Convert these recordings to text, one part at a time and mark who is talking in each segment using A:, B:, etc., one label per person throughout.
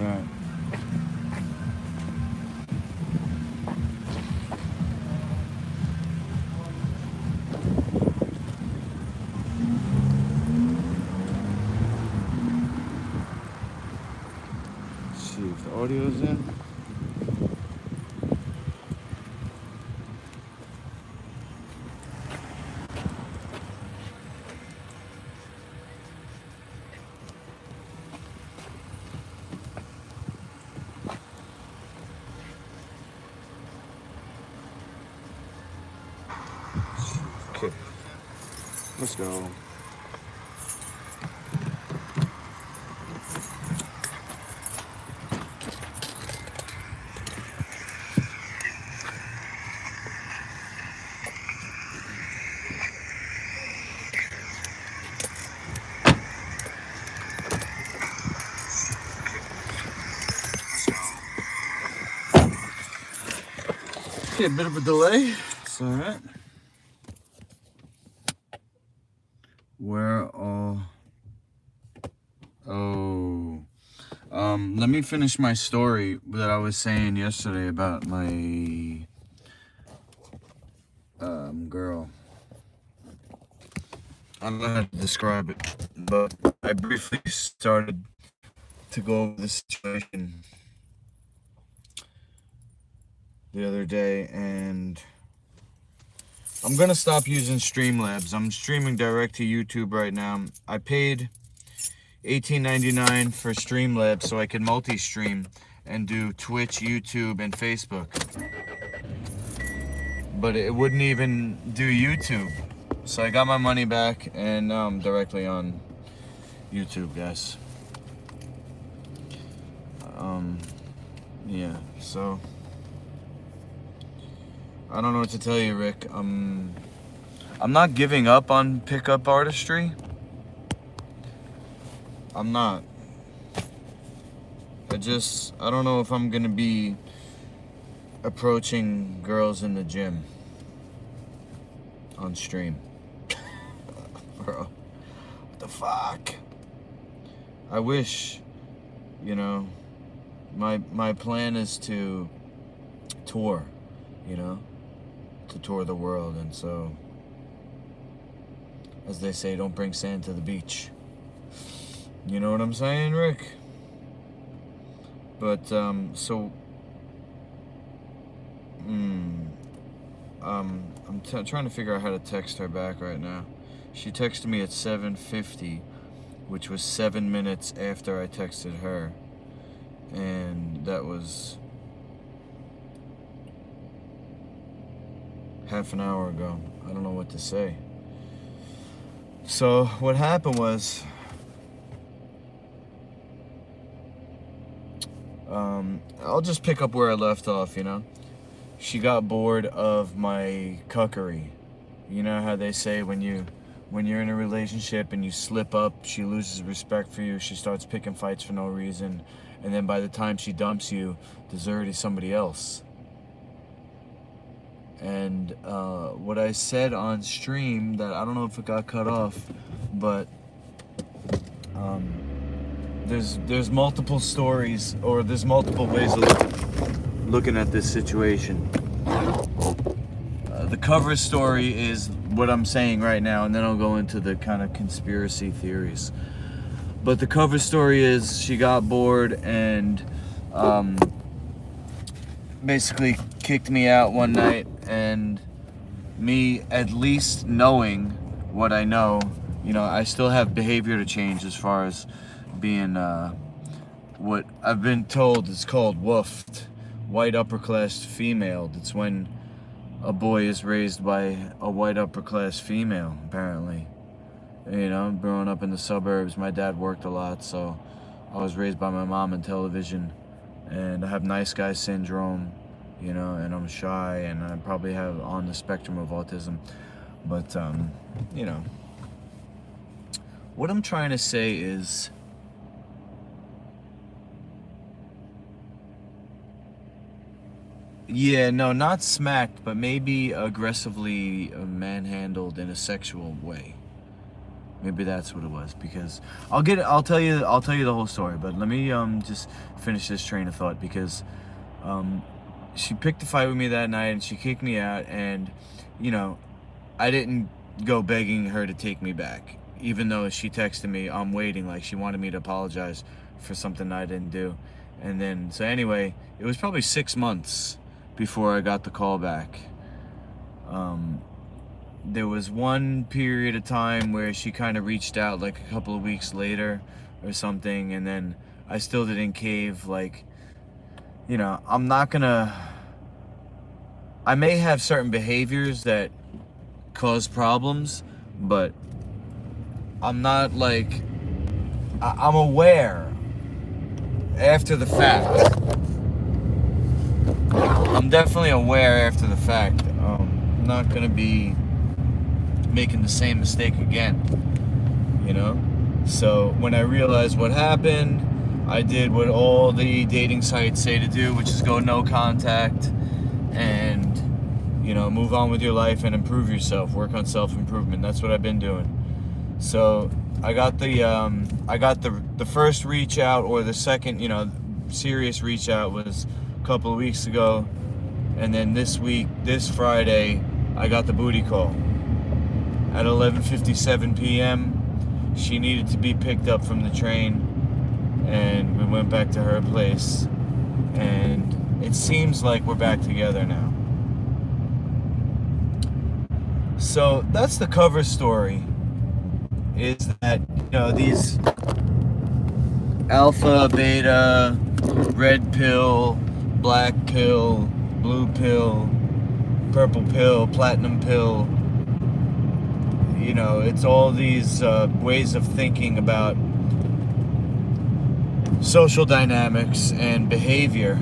A: Right. Let's see if the audio's in. Okay, let's go. Okay, a bit of a delay. It's all right. Where all? Oh, let me finish my story that I was saying yesterday about my girl. I don't know how to describe it, but I briefly started to go over the situation the other day, and I'm gonna stop using Streamlabs. I'm streaming direct to YouTube right now. I paid $18.99 for Streamlabs so I could multi-stream and do Twitch, YouTube, and Facebook. But it wouldn't even do YouTube. So I got my money back, and now I'm directly on YouTube, guys. Yeah, so I don't know what to tell you, Rick. I'm not giving up on pickup artistry. I'm not. I don't know if I'm gonna be approaching girls in the gym on stream. Bro, what the fuck? I wish, you know, my plan is to tour, you know, to tour the world, and so, as they say, don't bring sand to the beach. You know what I'm saying, Rick? But, I'm trying to figure out how to text her back right now. She texted me at 7:50, which was 7 minutes after I texted her. And that was half an hour ago. I don't know what to say. So what happened was, I'll just pick up where I left off, you know. She got bored of my cuckery. You know how they say when you're in a relationship and you slip up, she loses respect for you, she starts picking fights for no reason, and then by the time she dumps you, there's already somebody else. And what I said on stream, that I don't know if it got cut off, but there's multiple stories, or there's multiple ways of looking at this situation. The cover story is what I'm saying right now, and then I'll go into the kind of conspiracy theories. But the cover story is she got bored and basically kicked me out one night, and me at least knowing what I know, you know, I still have behavior to change as far as being what I've been told is called woofed, white upper class female. That's when a boy is raised by a white upper class female, apparently. You know, growing up in the suburbs, my dad worked a lot, so I was raised by my mom in television, and I have nice guy syndrome, you know, and I'm shy, and I probably have on the spectrum of autism. But you know, what I'm trying to say is, yeah, no, not smacked, but maybe aggressively manhandled in a sexual way. Maybe that's what it was, because I'll tell you the whole story, but let me just finish this train of thought, because she picked a fight with me that night and she kicked me out, and I didn't go begging her to take me back, even though she texted me, I'm waiting, like she wanted me to apologize for something I didn't do. And then, so anyway, it was probably 6 months before I got the call back. There was one period of time where she kind of reached out like a couple of weeks later or something, and then I still didn't cave. Like, I'm not gonna, I may have certain behaviors that cause problems, but I'm not like, I'm aware after the fact. I'm definitely aware after the fact. I'm not gonna be making the same mistake again, So when I realized what happened, I did what all the dating sites say to do, which is go no contact and move on with your life and improve yourself, work on self-improvement. That's what I've been doing. So I got the first reach out, or the second serious reach out, was a couple of weeks ago, and then this Friday, I got the booty call at 11:57 p.m. She needed to be picked up from the train, and we went back to her place, and it seems like we're back together now. So that's the cover story, is that these alpha, beta, red pill, black pill, blue pill, purple pill, platinum pill, it's all these ways of thinking about social dynamics and behavior.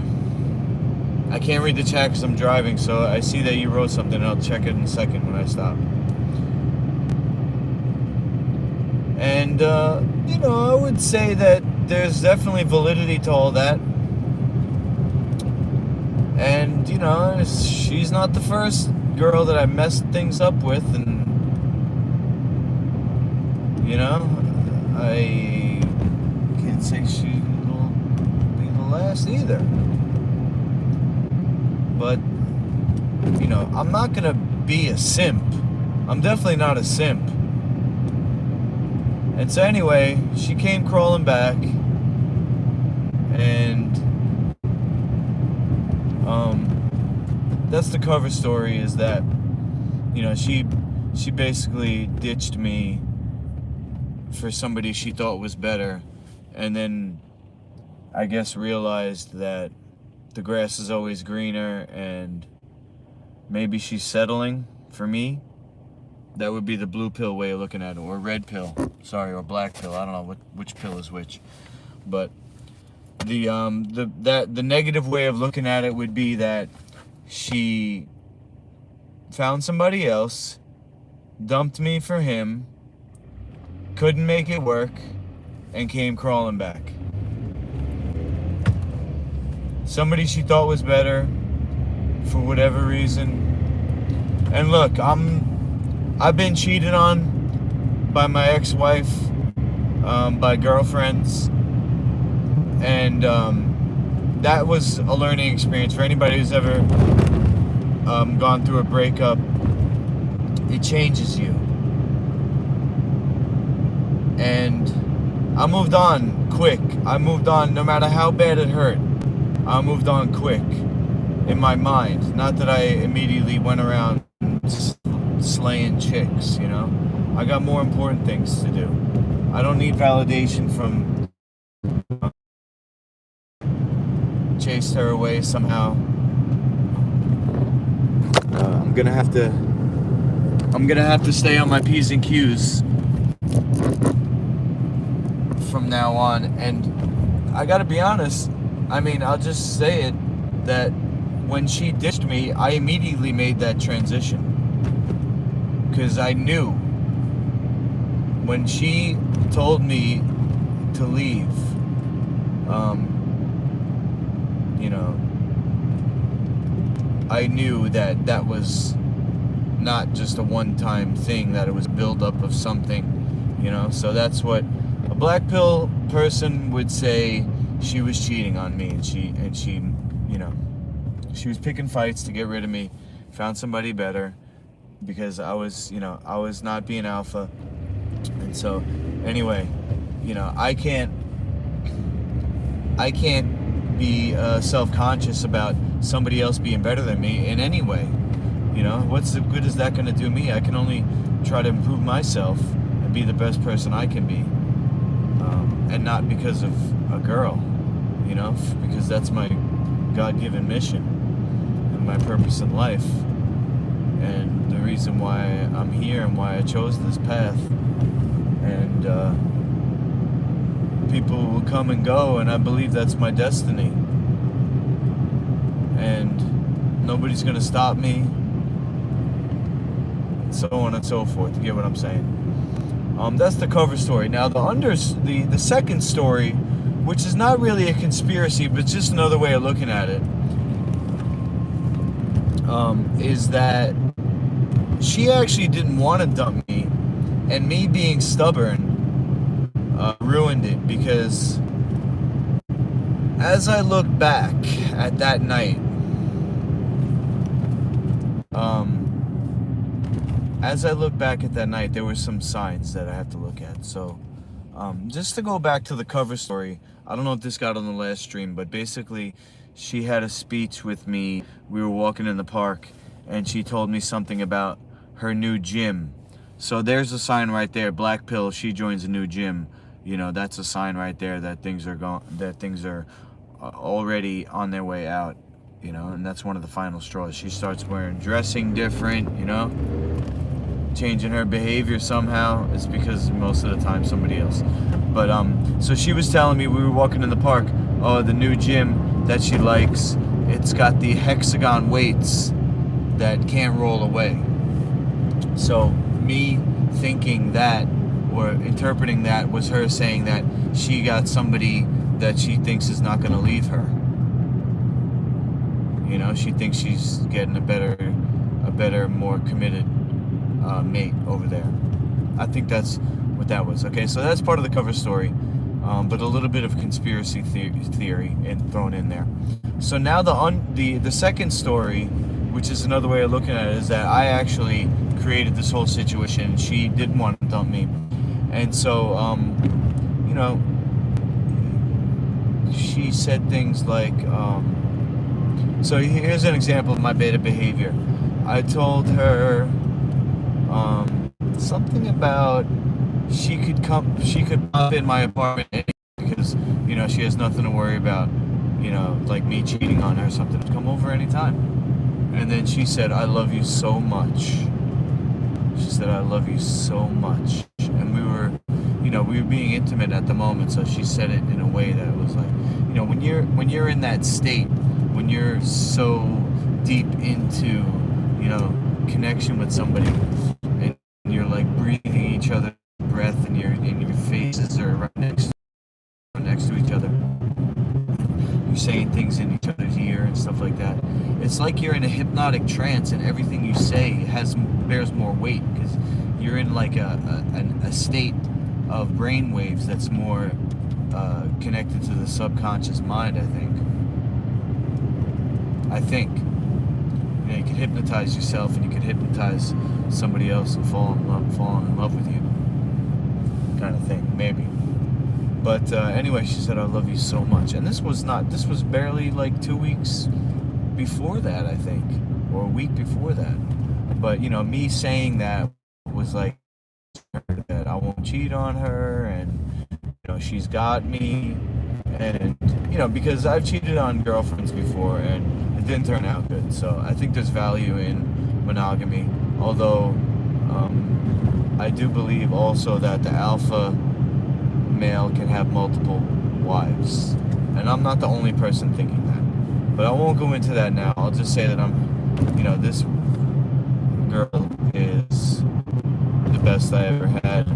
A: I can't read the chat because I'm driving, so I see that you wrote something, and I'll check it in a second when I stop. And, I would say that there's definitely validity to all that. And, she's not the first girl that I messed things up with, and I can't say she will be the last either. But, I'm not gonna be a simp. I'm definitely not a simp. And so anyway, she came crawling back, and that's the cover story, is that, she basically ditched me for somebody she thought was better, and then I guess realized that the grass is always greener, and maybe she's settling for me. That would be the blue pill way of looking at it, or red pill, or black pill. I don't know which pill is which. But the negative way of looking at it would be that she found somebody else, dumped me for him, couldn't make it work, and came crawling back. Somebody she thought was better for whatever reason. And look, I've been cheated on by my ex-wife, by girlfriends, and that was a learning experience for anybody who's ever gone through a breakup. It changes you. And I moved on quick. I moved on no matter how bad it hurt. I moved on quick in my mind. Not that I immediately went around slaying chicks, I got more important things to do. I don't need validation from chased her away somehow. I'm gonna have to stay on my P's and Q's from now on. And I gotta be honest, I'll just say it, that when she ditched me, I immediately made that transition, because I knew when she told me to leave, I knew that that was not just a one-time thing, that it was a buildup of something, You know, so that's what a black pill person would say. She was cheating on me, and she, you know, she was picking fights to get rid of me. Found somebody better because I was, you know, I was not being alpha. And so, anyway, you know, I can't be self-conscious about somebody else being better than me in any way. You know, what's the good is that going to do me? I can only try to improve myself and be the best person I can be, and not because of a girl, you know, because that's my God-given mission and my purpose in life, and the reason why I'm here and why I chose this path. And people will come and go, and I believe that's my destiny, and nobody's gonna stop me, so on and so forth. You get what I'm saying? That's the cover story. Now the second story, which is not really a conspiracy but just another way of looking at it, is that she actually didn't want to dump me, and me being stubborn ruined it, because as I look back at that night, there were some signs that I had to look at. So, just to go back to the cover story, I don't know if this got on the last stream, but basically, she had a speech with me. We were walking in the park, and she told me something about her new gym. So there's a sign right there, black pill, she joins a new gym. You know, that's a sign right there that things are already on their way out, you know, and that's one of the final straws. She starts dressing different, you know, changing her behavior somehow. It's because most of the time somebody else. But so she was telling me, we were walking in the park, oh, the new gym that she likes, it's got the hexagon weights that can't roll away. So me thinking that, or interpreting that, was her saying that she got somebody that she thinks is not going to leave her. You know, she thinks she's getting a better, more committed mate over there. I think that's what that was. Okay, so that's part of the cover story, but a little bit of conspiracy theory thrown in there. So now the second story, which is another way of looking at it, is that I actually created this whole situation. She didn't want to dump me, and so you know, she said things like, so here's an example of my beta behavior. I told her something about she could pop in my apartment because, you know, she has nothing to worry about, you know, like me cheating on her or something. Come over anytime. And then she said, I love you so much. She said, I love you so much. And we were being intimate at the moment, so she said it in a way that was like, you know, when you're in that state, when you're so deep into, you know, connection with somebody, and you're like breathing each other's breath, and your faces are right next to each other. You're saying things in each other's ear and stuff like that. It's like you're in a hypnotic trance, and everything you say bears more weight because you're in like a state of brain waves that's more connected to the subconscious mind. I think. You know, you can hypnotize yourself, and you can hypnotize somebody else and fall in love with you, kind of thing, maybe. But anyway, she said, I love you so much. And this was barely like 2 weeks before that, I think, or a week before that. But, you know, me saying that was like that I won't cheat on her, and, you know, she's got me, and, you know, because I've cheated on girlfriends before, and it didn't turn out good. So I think there's value in monogamy, although I do believe also that the alpha male can have multiple wives, and I'm not the only person thinking that, but I won't go into that now. I'll just say that this girl is the best I ever had.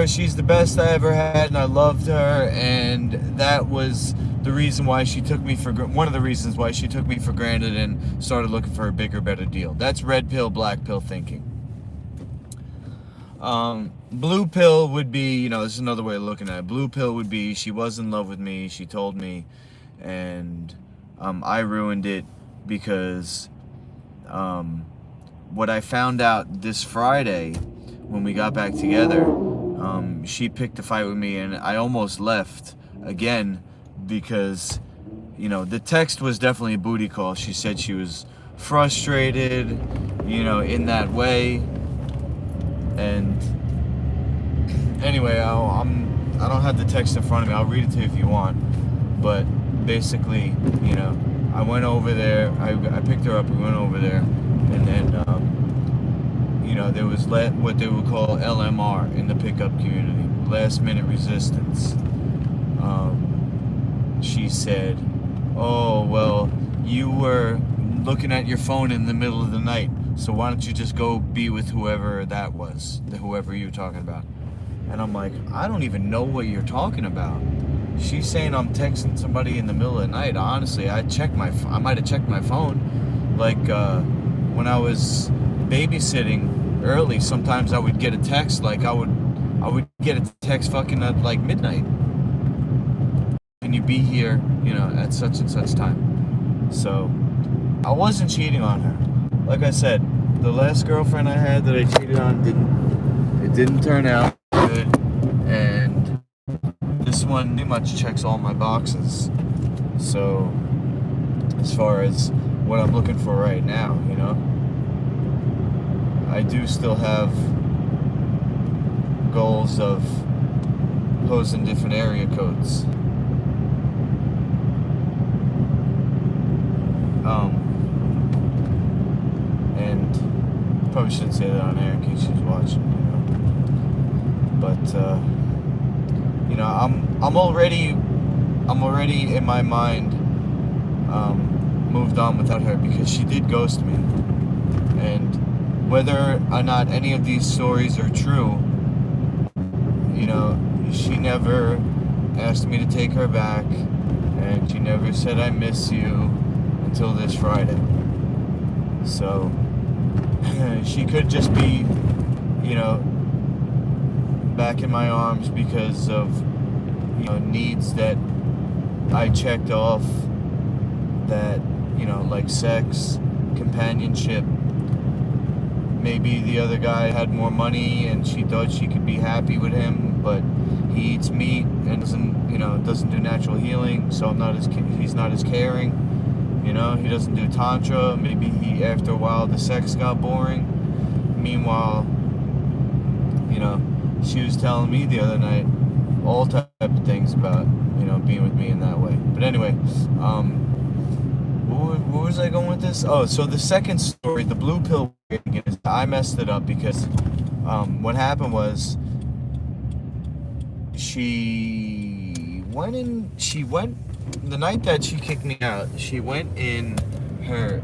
A: She's the best I ever had, and I loved her, and that was the reason why she took me for one of the reasons why she took me for granted and started looking for a bigger, better deal. That's red pill, black pill thinking. Blue pill would be, this is another way of looking at it. Blue pill would be she was in love with me, she told me, and I ruined it because what I found out this Friday when we got back together, she picked a fight with me and I almost left again because, the text was definitely a booty call. She said she was frustrated, in that way. And anyway, I don't have the text in front of me. I'll read it to you if you want. But basically, I went over there. I picked her up. We went over there, and then there was what they would call LMR in the pickup community, last minute resistance. She said, "Oh well, you were looking at your phone in the middle of the night. So why don't you just go be with whoever that was, whoever you're talking about?" And I'm like, I don't even know what you're talking about. She's saying I'm texting somebody in the middle of the night. Honestly, I might have checked my phone. Like when I was babysitting early, sometimes I would get a text. Like I would get a text fucking at like midnight. Can you be here, at such and such time? So I wasn't cheating on her. Like I said, the last girlfriend I had that I cheated on didn't turn out good, and this one pretty much checks all my boxes. So as far as what I'm looking for right now, I do still have goals of posing different area codes. And probably shouldn't say that on air in case she's watching, But I'm already in my mind moved on without her because she did ghost me. And whether or not any of these stories are true, she never asked me to take her back, and she never said I miss you until this Friday. So she could just be, back in my arms because of, needs that I checked off that, like sex, companionship. Maybe the other guy had more money and she thought she could be happy with him, but he eats meat and doesn't do natural healing, so he's not as caring. He doesn't do tantra. Maybe after a while the sex got boring. Meanwhile, she was telling me the other night all type of things about, being with me in that way. But anyway, where was I going with this? Oh, so the second story, the blue pill, is I messed it up because what happened was she went the night that she kicked me out. She went in her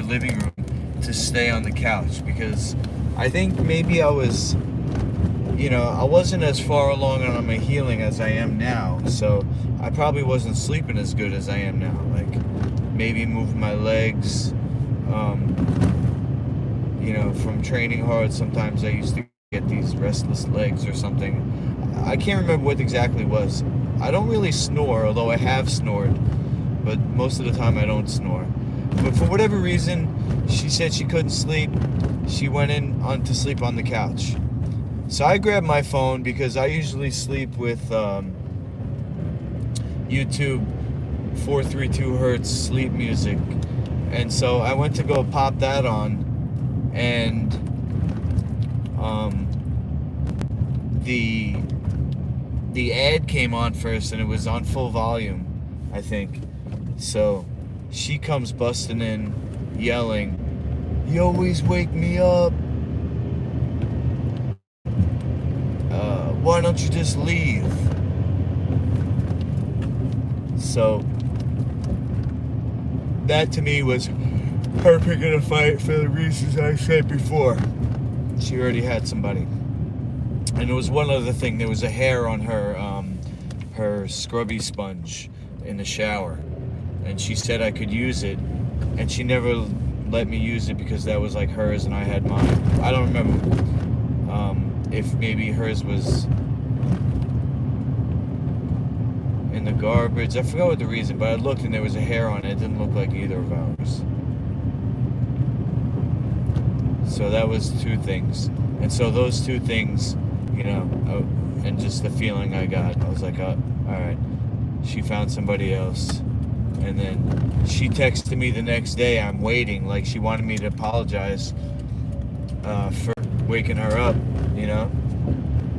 A: living room to stay on the couch because I think maybe I was, I wasn't as far along on my healing as I am now, so I probably wasn't sleeping as good as I am now. Like maybe moving my legs, from training hard. Sometimes I used to get these restless legs or something. I can't remember what exactly it was. I don't really snore, although I have snored, but most of the time I don't snore. But for whatever reason, she said she couldn't sleep. She went to sleep on the couch. So I grabbed my phone because I usually sleep with YouTube 432 hertz sleep music. And so I went to go pop that on, and the ad came on first, and it was on full volume, I think. So she comes busting in, yelling, "You always wake me up. Why don't you just leave?" So that to me was her picking a fight for the reasons I said before. She already had somebody. And there was one other thing. There was a hair on her scrubby sponge in the shower. And she said I could use it. And she never let me use it because that was like hers and I had mine. I don't remember. if maybe hers was in the garbage. I forgot what the reason, but I looked and there was a hair on it. It didn't look like either of ours. So that was two things. And so those two things, and just the feeling I got, I was like, all right, she found somebody else. And then she texted me the next day. I'm waiting, like she wanted me to apologize for waking her up,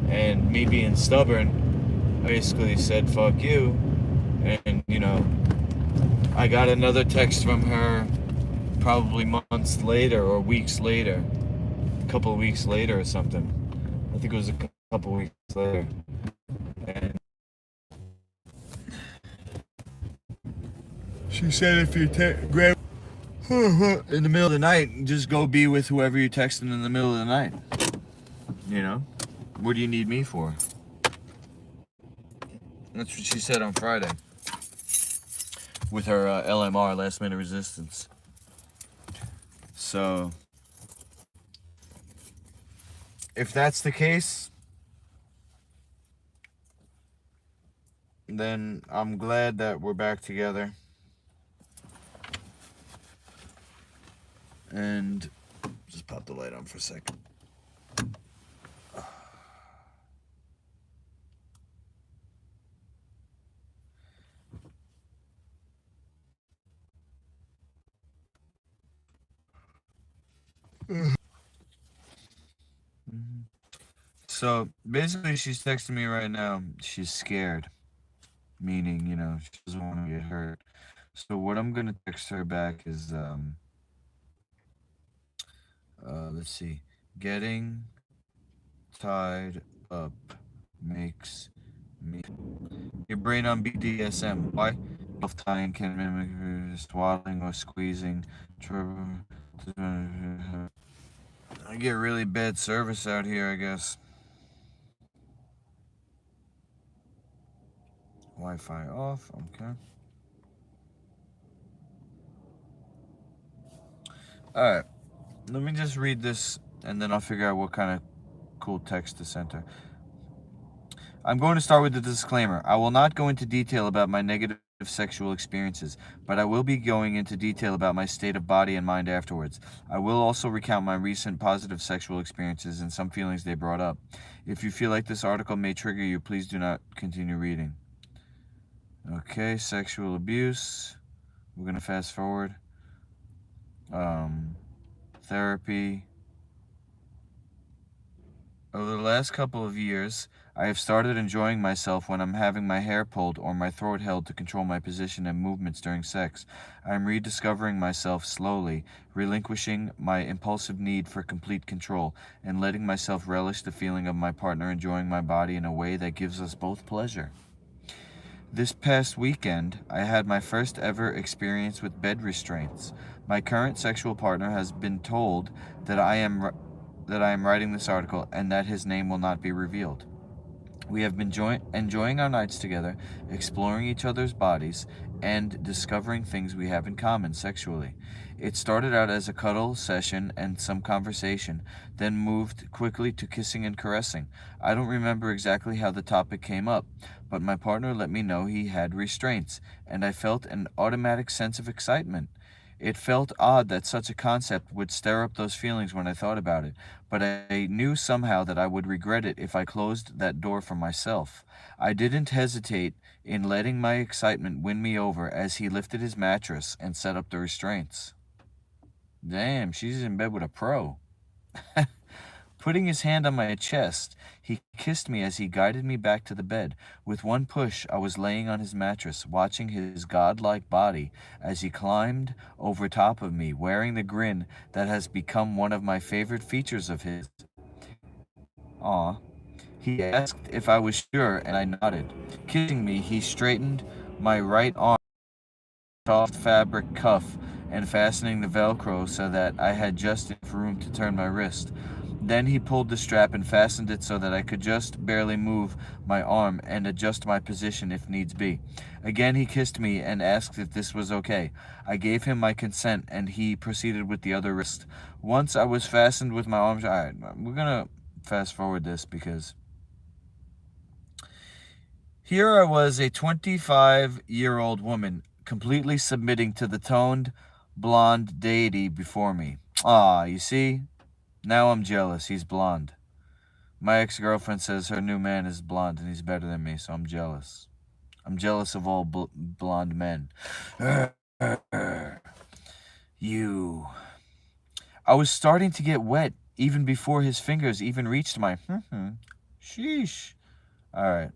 A: and me being stubborn, I basically said fuck you. And I got another text from her probably months later or weeks later, a couple of weeks later or something. I think it was a couple of weeks later. And she said if you grab in the middle of the night, just go be with whoever you're texting in the middle of the night. What do you need me for? That's what she said on Friday with her LMR, last minute resistance. So if that's the case, then I'm glad that we're back together. And just pop the light on for a second. So basically, she's texting me right now. She's scared, meaning, she doesn't want to get hurt. So what I'm gonna text her back is, let's see, getting tied up makes me. Your brain on BDSM. Why? Self tying can mimic swaddling or squeezing. I get really bad service out here, I guess. Wi-Fi off, okay. Alright, let me just read this and then I'll figure out what kind of cool text to send her. I'm going to start with the disclaimer. I will not go into detail about my negative sexual experiences, but I will be going into detail about my state of body and mind afterwards. I will also recount my recent positive sexual experiences and some feelings they brought up. If you feel like this article may trigger you, please do not continue reading. Okay, sexual abuse. We're going to fast forward. Therapy. Over the last couple of years, I have started enjoying myself when I'm having my hair pulled or my throat held to control my position and movements during sex. I am rediscovering myself slowly, relinquishing my impulsive need for complete control, and letting myself relish the feeling of my partner enjoying my body in a way that gives us both pleasure. This past weekend, I had my first ever experience with bed restraints. My current sexual partner has been told that I am writing this article and that his name will not be revealed. We have been enjoying our nights together, exploring each other's bodies, and discovering things we have in common sexually. It started out as a cuddle session and some conversation, then moved quickly to kissing and caressing. I don't remember exactly how the topic came up, but my partner let me know he had restraints, and I felt an automatic sense of excitement. It felt odd that such a concept would stir up those feelings when I thought about it, but I knew somehow that I would regret it if I closed that door for myself. I didn't hesitate in letting my excitement win me over as he lifted his mattress and set up the restraints. Damn, she's in bed with a pro. Putting his hand on my chest, he kissed me as he guided me back to the bed. With one push, I was laying on his mattress, watching his godlike body as he climbed over top of me, wearing the grin that has become one of my favorite features of his. Aw. He asked if I was sure, and I nodded. Kissing me, he straightened my right arm, soft fabric cuff, and fastening the Velcro so that I had just enough room to turn my wrist. Then he pulled the strap and fastened it so that I could just barely move my arm and adjust my position if needs be. Again, he kissed me and asked if this was okay. I gave him my consent, and he proceeded with the other wrist. Once I was fastened with my arms... Alright, we're gonna fast forward this because here I was, a 25-year-old woman, completely submitting to the toned, blonde deity before me. Ah, you see? Now I'm jealous. He's blonde. My ex-girlfriend says her new man is blonde and he's better than me, so I'm jealous. I'm jealous of all blonde men. You. I was starting to get wet even before his fingers even reached my. Sheesh. All right.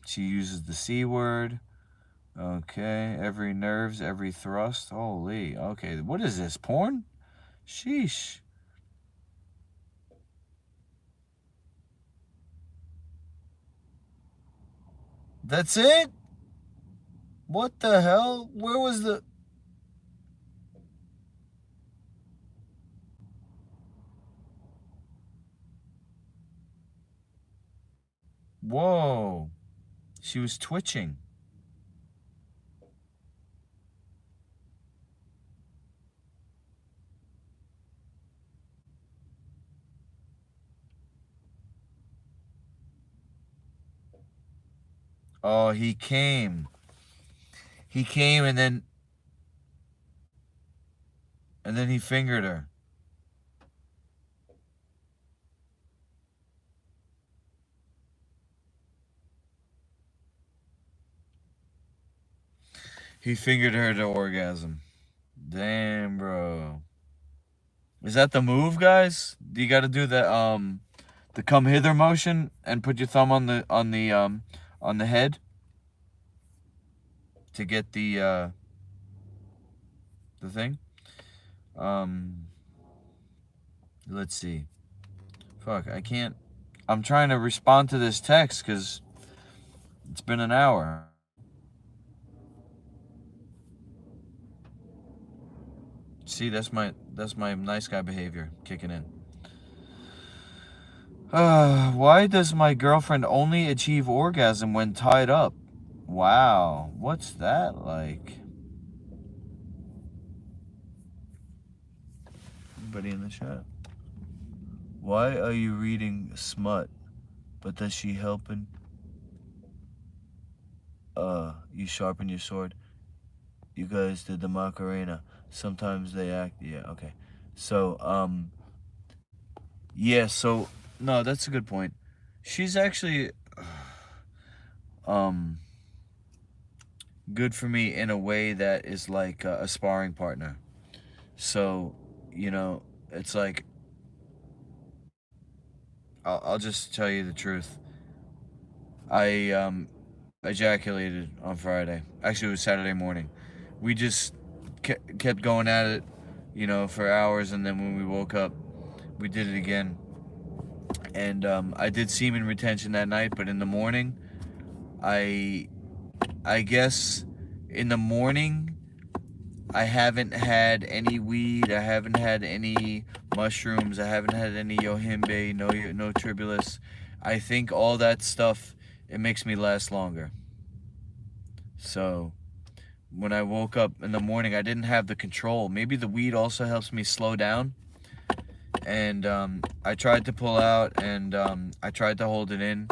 A: She uses the C word. Okay. Every nerves, every thrust. Holy. Okay. What is this? Porn? Sheesh. That's it? What the hell? Where was the. Whoa. She was twitching. Oh, he came. He came and then he fingered her. He fingered her to orgasm. Damn, bro. Is that the move, guys? You got to do the come hither motion and put your thumb on the head to get the thing. Um, let's see. Fuck, I can't. I'm trying to respond to this text because it's been an hour. See, that's my nice guy behavior kicking in. Why does my girlfriend only achieve orgasm when tied up? Wow, what's that like? Anybody in the chat? Why are you reading smut? But does she helping? You sharpen your sword. You guys did the Macarena. Sometimes they act. Yeah, okay. So, yeah. So, no, that's a good point. She's actually, um, good for me in a way that is like a sparring partner. So, you know, it's like I'll just tell you the truth. I ejaculated on Friday. Actually, it was Saturday morning. We just kept going at it, for hours, and then when we woke up, we did it again. And I did semen retention that night, but in the morning, I I guess in the morning I haven't had any weed. I haven't had any mushrooms. I haven't had any yohimbe, no tribulus. I think all that stuff, it makes me last longer. So when I woke up in the morning, I didn't have the control. Maybe the weed also helps me slow down. And I tried to pull out, and I tried to hold it in,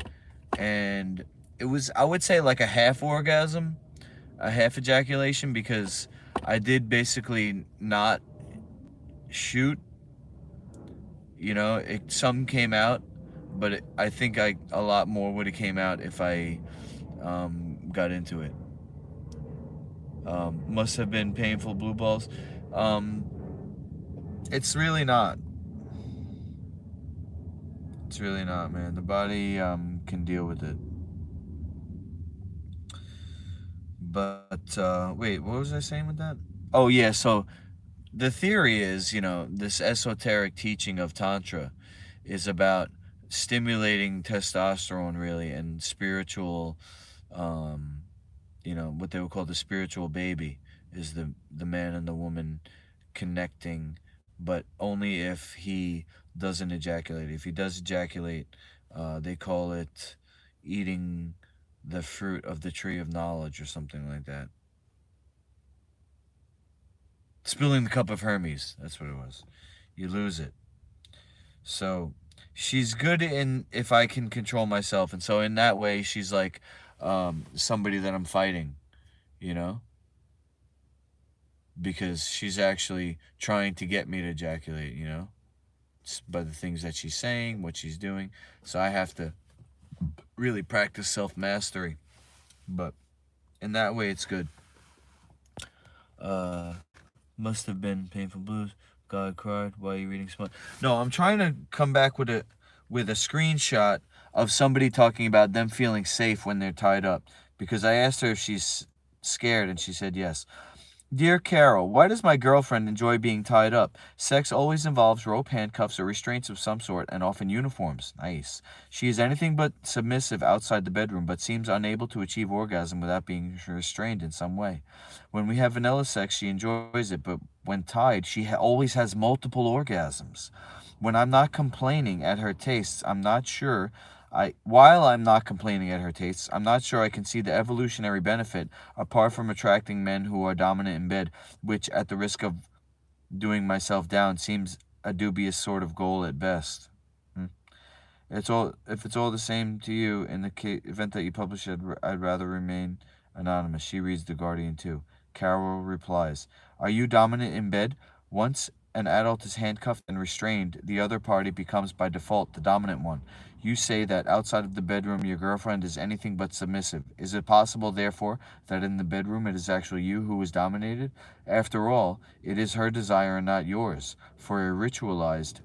A: and it was, I would say, like a half orgasm, a half ejaculation, because I did basically not shoot. Some came out, but I think a lot more would have came out if I got into it. Must have been painful blue balls. Um, it's really not. It's really not, man. The body can deal with it. But wait, what was I saying with that? Oh yeah, so the theory is, this esoteric teaching of Tantra is about stimulating testosterone, really, and spiritual, um, what they would call the spiritual baby is the man and the woman connecting, but only if he doesn't ejaculate. If he does ejaculate, they call it eating the fruit of the tree of knowledge or something like that. Spilling the cup of Hermes, that's what it was. You lose it. So she's good in if I can control myself, and so in that way, she's like somebody that I'm fighting, you know, because she's actually trying to get me to ejaculate, you know, by the things that she's saying, what she's doing. So I have to really practice self mastery, but in that way, it's good. Uh, Must have been painful blues. God cried. Why are you reading smut? No, I'm trying to come back with a screenshot of somebody talking about them feeling safe when they're tied up, because I asked her if she's scared and she said yes. Dear Carol, why does my girlfriend enjoy being tied up? Sex always involves rope, handcuffs, or restraints of some sort, and often uniforms. Nice. She is anything but submissive outside the bedroom, but seems unable to achieve orgasm without being restrained in some way. When we have vanilla sex, she enjoys it, but when tied, she always has multiple orgasms. When I'm not complaining at her tastes, I'm not sure while I'm not complaining at her tastes, I'm not sure I can see the evolutionary benefit apart from attracting men who are dominant in bed, which, at the risk of doing myself down, seems a dubious sort of goal at best. Hmm. It's all if it's all the same to you. In the event that you publish it, I'd rather remain anonymous. She reads The Guardian too. Carol replies, "Are you dominant in bed? Once an adult is handcuffed and restrained, the other party becomes by default the dominant one. You say that outside of the bedroom your girlfriend is anything but submissive. Is it possible, therefore, that in the bedroom it is actually you who is dominated? After all, it is her desire and not yours, for a ritualized,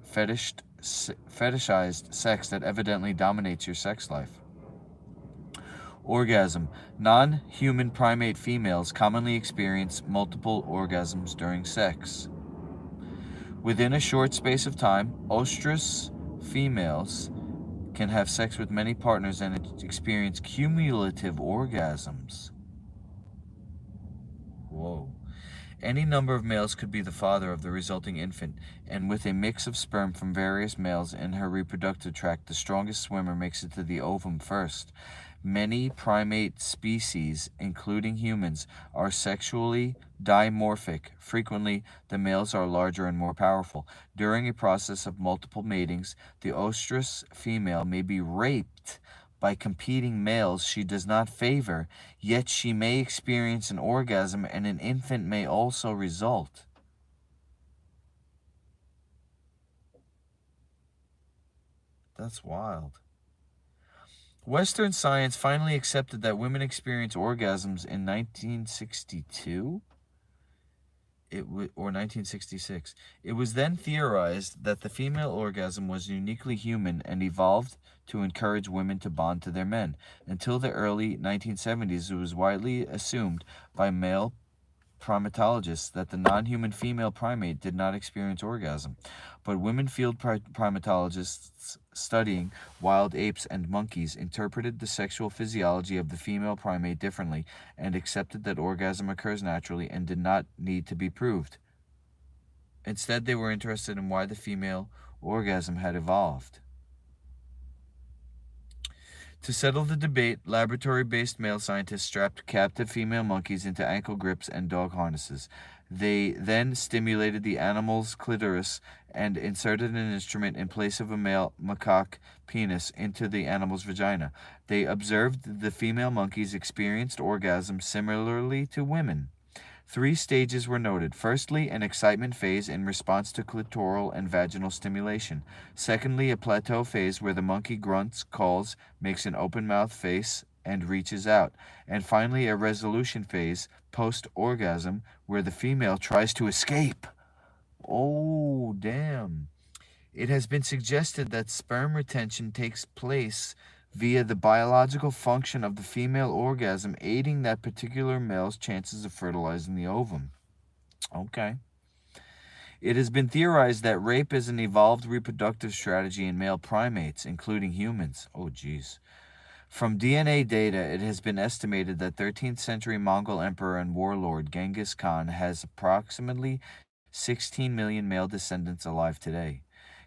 A: fetishized sex that evidently dominates your sex life." Orgasm. Non-human primate females commonly experience multiple orgasms during sex. Within a short space of time, ostrich females can have sex with many partners and experience cumulative orgasms. Whoa. Any number of males could be the father of the resulting infant, and with a mix of sperm from various males in her reproductive tract, the strongest swimmer makes it to the ovum first. Many primate species, including humans, are sexually dimorphic. Frequently, the males are larger and more powerful. During a process of multiple matings, the ostrich female may be raped by competing males she does not favor, yet she may experience an orgasm and an infant may also result. That's wild. Western science finally accepted that women experience orgasms in 1962 or 1966. It was then theorized that the female orgasm was uniquely human and evolved to encourage women to bond to their men. Until the early 1970s, it was widely assumed by male primatologists that the non-human female primate did not experience orgasm, but women field primatologists studying wild apes and monkeys interpreted the sexual physiology of the female primate differently and accepted that orgasm occurs naturally and did not need to be proved. Instead, they were interested in why the female orgasm had evolved. To settle the debate, laboratory-based male scientists strapped captive female monkeys into ankle grips and dog harnesses. They then stimulated the animal's clitoris and inserted an instrument in place of a male macaque penis into the animal's vagina. They observed the female monkeys experienced orgasms similarly to women. 3 stages were noted. Firstly, an excitement phase in response to clitoral and vaginal stimulation. Secondly, a plateau phase where the monkey grunts, calls, makes an open mouth face, and reaches out. And finally, a resolution phase, post-orgasm, where the female tries to escape. Oh, damn. It has been suggested that sperm retention takes place via the biological function of the female orgasm, aiding that particular male's chances of fertilizing the ovum. Okay. It has been theorized that rape is an evolved reproductive strategy in male primates, including humans. Oh, geez. From DNA data, it has been estimated that 13th century Mongol emperor and warlord Genghis Khan has approximately 16 million male descendants alive today.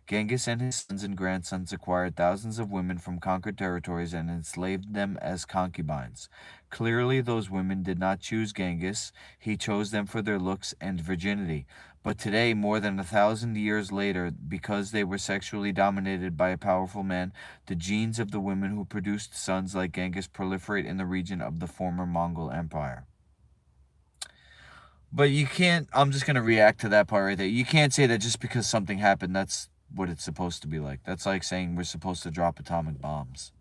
A: Genghis and his sons and grandsons acquired thousands of women from conquered territories and enslaved them as concubines. Clearly, those women did not choose Genghis, he chose them for their looks and virginity. But today, more than 1,000 years later, because they were sexually dominated by a powerful man, the genes of the women who produced sons like Genghis proliferate in the region of the former Mongol Empire. But you can't, I'm just going to react to that part right there. You can't say that just because something happened, that's what it's supposed to be like. That's like saying we're supposed to drop atomic bombs.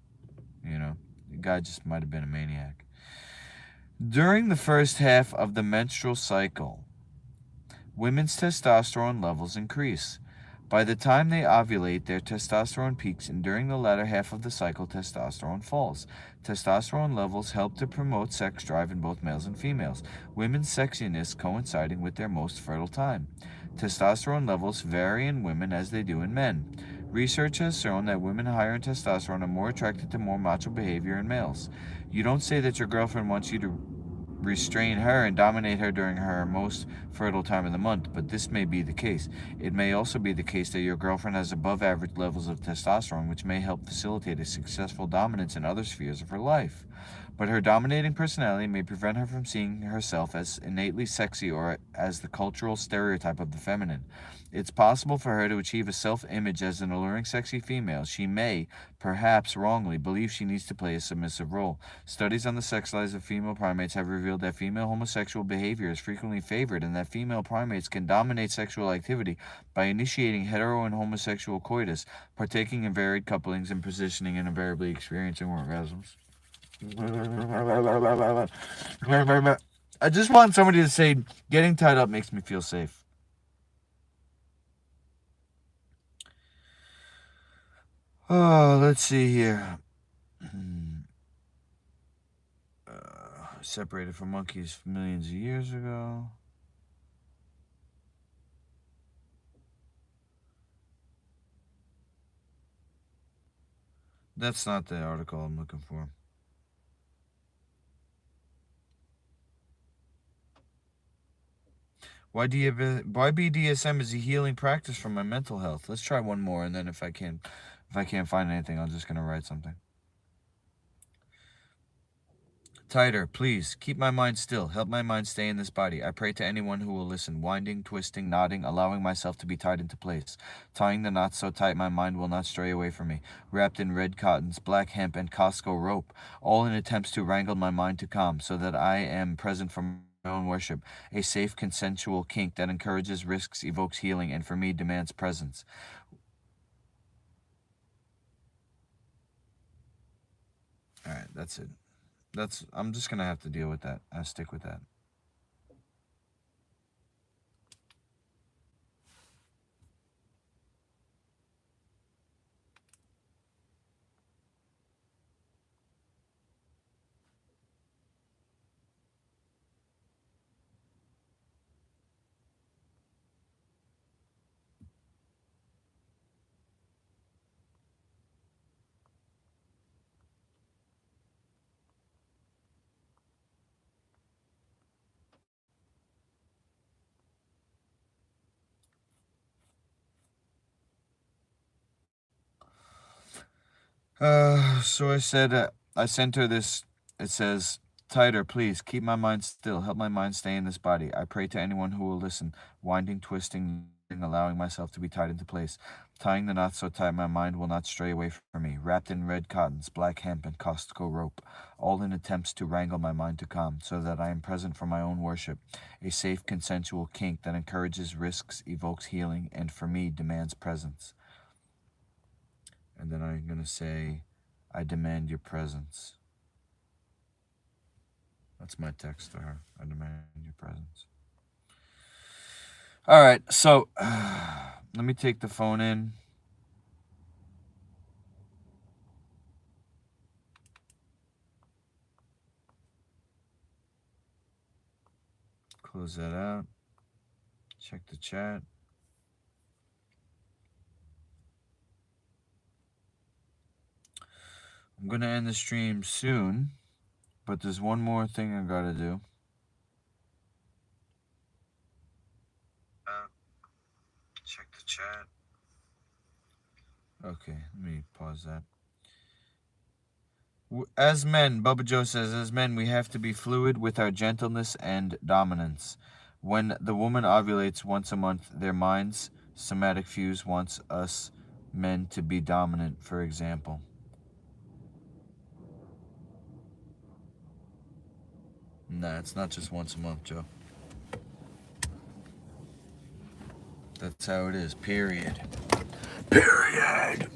A: You know, the guy just might have been a maniac. During the first half of the menstrual cycle, women's testosterone levels increase. By the time they ovulate, their testosterone peaks, and during the latter half of the cycle, testosterone falls. Testosterone levels help to promote sex drive in both males and females, women's sexiness coinciding with their most fertile time. Testosterone levels vary in women as they do in men. Research has shown that women higher in testosterone are more attracted to more macho behavior in males. You don't say that your girlfriend wants you to restrain her and dominate her during her most fertile time of the month, but this may be the case. It may also be the case that your girlfriend has above average levels of testosterone, which may help facilitate a successful dominance in other spheres of her life. But her dominating personality may prevent her from seeing herself as innately sexy or as the cultural stereotype of the feminine. It's possible for her to achieve a self image as an alluring, sexy female. She may, perhaps wrongly, believe she needs to play a submissive role. Studies on the sex lives of female primates have revealed that female homosexual behavior is frequently favored and that female primates can dominate sexual activity by initiating hetero and homosexual coitus, partaking in varied couplings, and positioning and invariably experiencing orgasms. I just want somebody to say, getting tied up makes me feel safe. Oh, let's see here. Separated from monkeys millions of years ago. That's not the article I'm looking for. Why BDSM is a healing practice for my mental health? Let's try one more, and then if I can't find anything, I'm just gonna write something. Tighter, please. Keep my mind still. Help my mind stay in this body. I pray to anyone who will listen. Winding, twisting, knotting, allowing myself to be tied into place. Tying the knots so tight my mind will not stray away from me. Wrapped in red cottons, black hemp, and Costco rope. All in attempts to wrangle my mind to calm, so that I am present for my own worship. A safe, consensual kink that encourages risks, evokes healing, and for me demands presence. Alright, that's it. I'm just gonna have to deal with that. I'll stick with that. So I said, I sent her this. It says, tighter, please. Keep my mind still. Help my mind stay in this body. I pray to anyone who will listen. Winding, twisting, allowing myself to be tied into place. Tying the knots so tight my mind will not stray away from me. Wrapped in red cottons, black hemp, and Costco rope. All in attempts to wrangle my mind to calm, so that I am present for my own worship. A safe, consensual kink that encourages risks, evokes healing, and for me demands presence. And then I'm going to say, I demand your presence. That's my text to her. I demand your presence. All right, so let me take the phone in. Close that out. Check the chat. I'm going to end the stream soon, but there's one more thing I got to do. Check the chat. Okay, let me pause that. As men, Bubba Joe says, as men, we have to be fluid with our gentleness and dominance. When the woman ovulates once a month, their minds, somatic fuse wants us men to be dominant, for example. Nah, it's not just once a month, Joe. That's how it is, period. Period.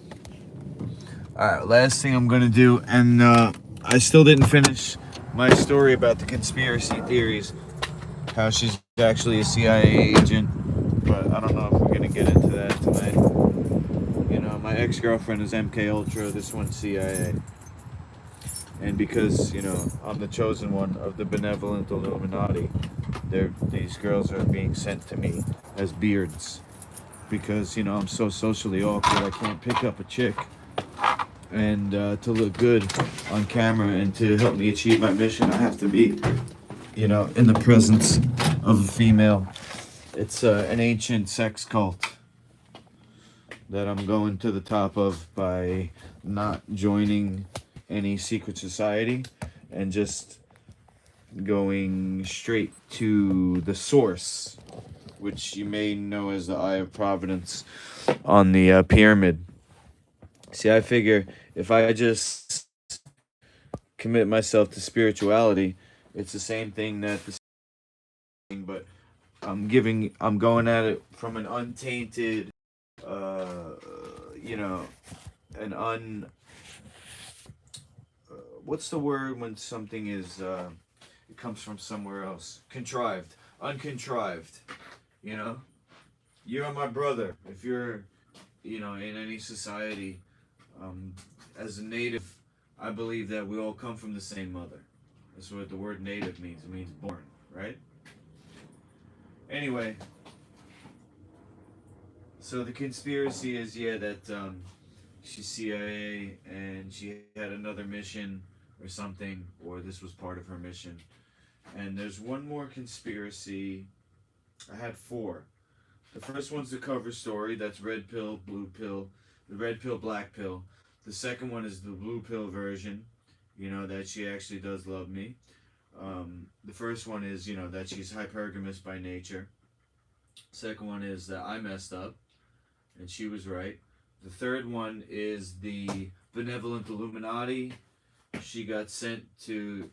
A: Alright, last thing I'm going to do, and I still didn't finish my story about the conspiracy theories, how she's actually a CIA agent, but I don't know if we're going to get into that tonight. You know, my ex-girlfriend is MK Ultra, this one's CIA. And because, you know, I'm the chosen one of the benevolent Illuminati, these girls are being sent to me as beards. Because, you know, I'm so socially awkward, I can't pick up a chick. And to look good on camera and to help me achieve my mission, I have to be, you know, in the presence of a female. It's an ancient sex cult that I'm going to the top of by not joining any secret society and just going straight to the source, which you may know as the Eye of Providence on the pyramid. See, I figure if I just commit myself to spirituality, it's the same thing that the thing, but I'm going at it from an untainted, uh, you know, an what's the word when something is, it comes from somewhere else, contrived, uncontrived, you know? You're my brother. If you're, you know, in any society, um, as a native, I believe that we all come from the same mother. That's what the word native means. It means born, right? Anyway, so the conspiracy is, yeah, that she's CIA and she had another mission or something, or this was part of her mission. And there's one more conspiracy. I had four. The first one's the cover story. That's red pill, blue pill, the red pill, black pill. The second one is the blue pill version, you know, that she actually does love me. The first one is, you know, that she's hypergamous by nature. Second one is that I messed up and she was right. The third one is the benevolent Illuminati. She got sent you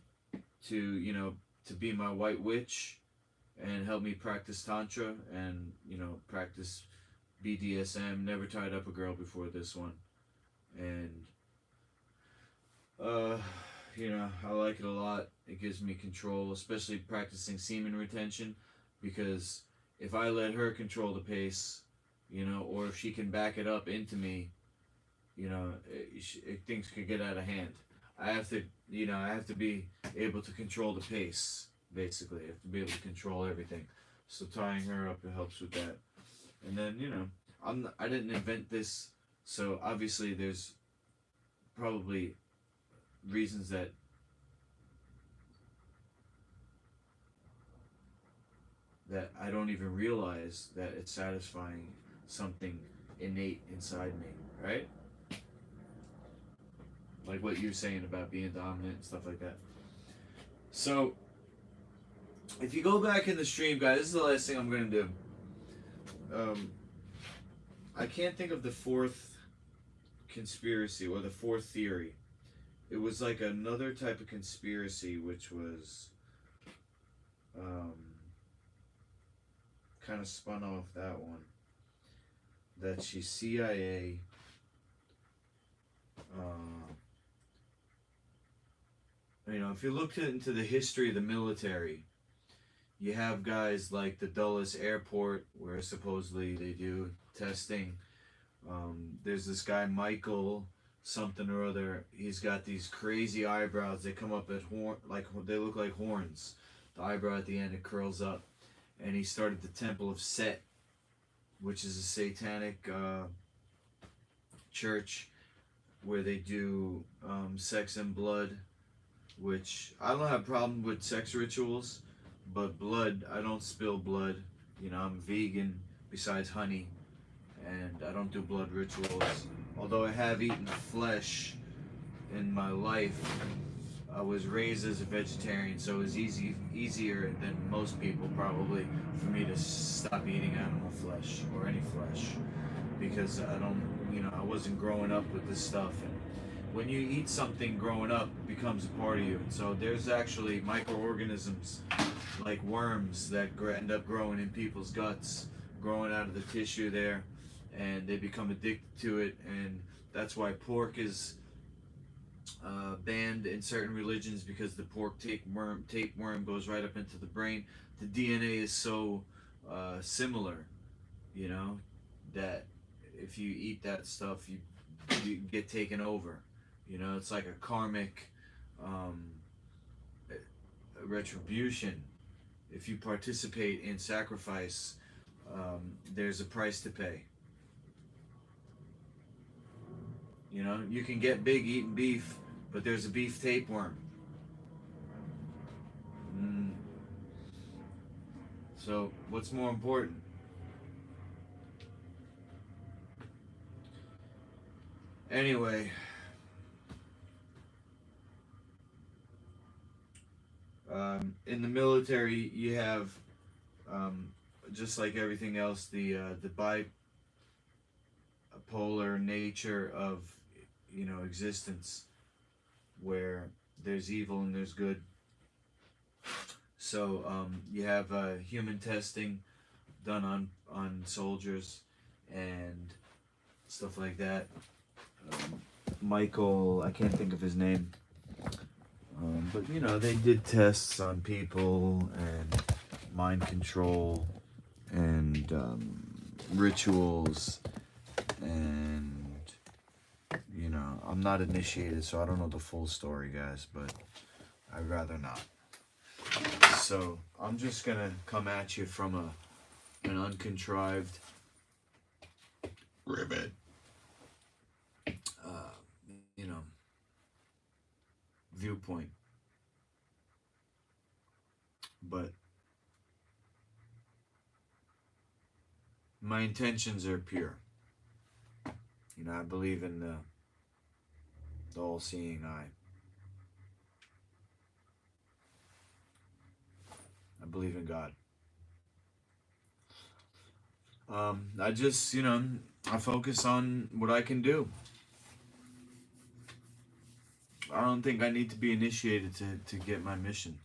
A: know, to be my white witch and help me practice tantra and, you know, practice BDSM. Never tied up a girl before this one, and uh, you know, I like it a lot. It gives me control, especially practicing semen retention, because if I let her control the pace, you know, or if she can back it up into me, you know, things could get out of hand. I have to, you know, I have to be able to control the pace. Basically, I have to be able to control everything. So tying her up, it helps with that. And then, you know, I didn't invent this, so obviously there's probably reasons that I don't even realize that it's satisfying something innate inside me, right? Like what you're saying about being dominant and stuff like that. So, if you go back in the stream, guys, this is the last thing I'm going to do. Um, I can't think of the fourth conspiracy or the fourth theory. It was like another type of conspiracy, which was um, kind of spun off that one. That she's CIA. You know, if you look into the history of the military, you have guys like the Dulles Airport, where supposedly they do testing. There's this guy Michael something or other. He's got these crazy eyebrows. They come up at like they look like horns. The eyebrow at the end, it curls up, and he started the Temple of Set, which is a satanic church where they do sex and blood. Which I don't have a problem with sex rituals, but blood, I don't spill blood. You know, I'm vegan besides honey, and I don't do blood rituals. Although I have eaten flesh in my life, I was raised as a vegetarian, so it was easier than most people probably for me to stop eating animal flesh or any flesh, because I don't, I wasn't growing up with this stuff. And when you eat something growing up, it becomes a part of you. And so there's actually microorganisms like worms that end up growing in people's guts, growing out of the tissue there, and they become addicted to it. And that's why pork is banned in certain religions, because the pork tapeworm goes right up into the brain. The DNA is so similar, you know, that if you eat that stuff, you get taken over. It's like a karmic um, retribution. If you participate in sacrifice, there's a price to pay. You can get big eating beef, but there's a beef tapeworm. Mm. So, what's more important? Anyway, in the military, you have, just like everything else, the bipolar nature of existence, where there's evil and there's good. So you have human testing done on soldiers and stuff like that. Michael, I can't think of his name, but they did tests on people and mind control and rituals, and I'm not initiated, so I don't know the full story, guys, but I'd rather not. So I'm just gonna come at you from an uncontrived ribbit, viewpoint, but my intentions are pure. I believe in the all-seeing eye. I believe in God. I just, I focus on what I can do. I don't think I need to be initiated to get my mission.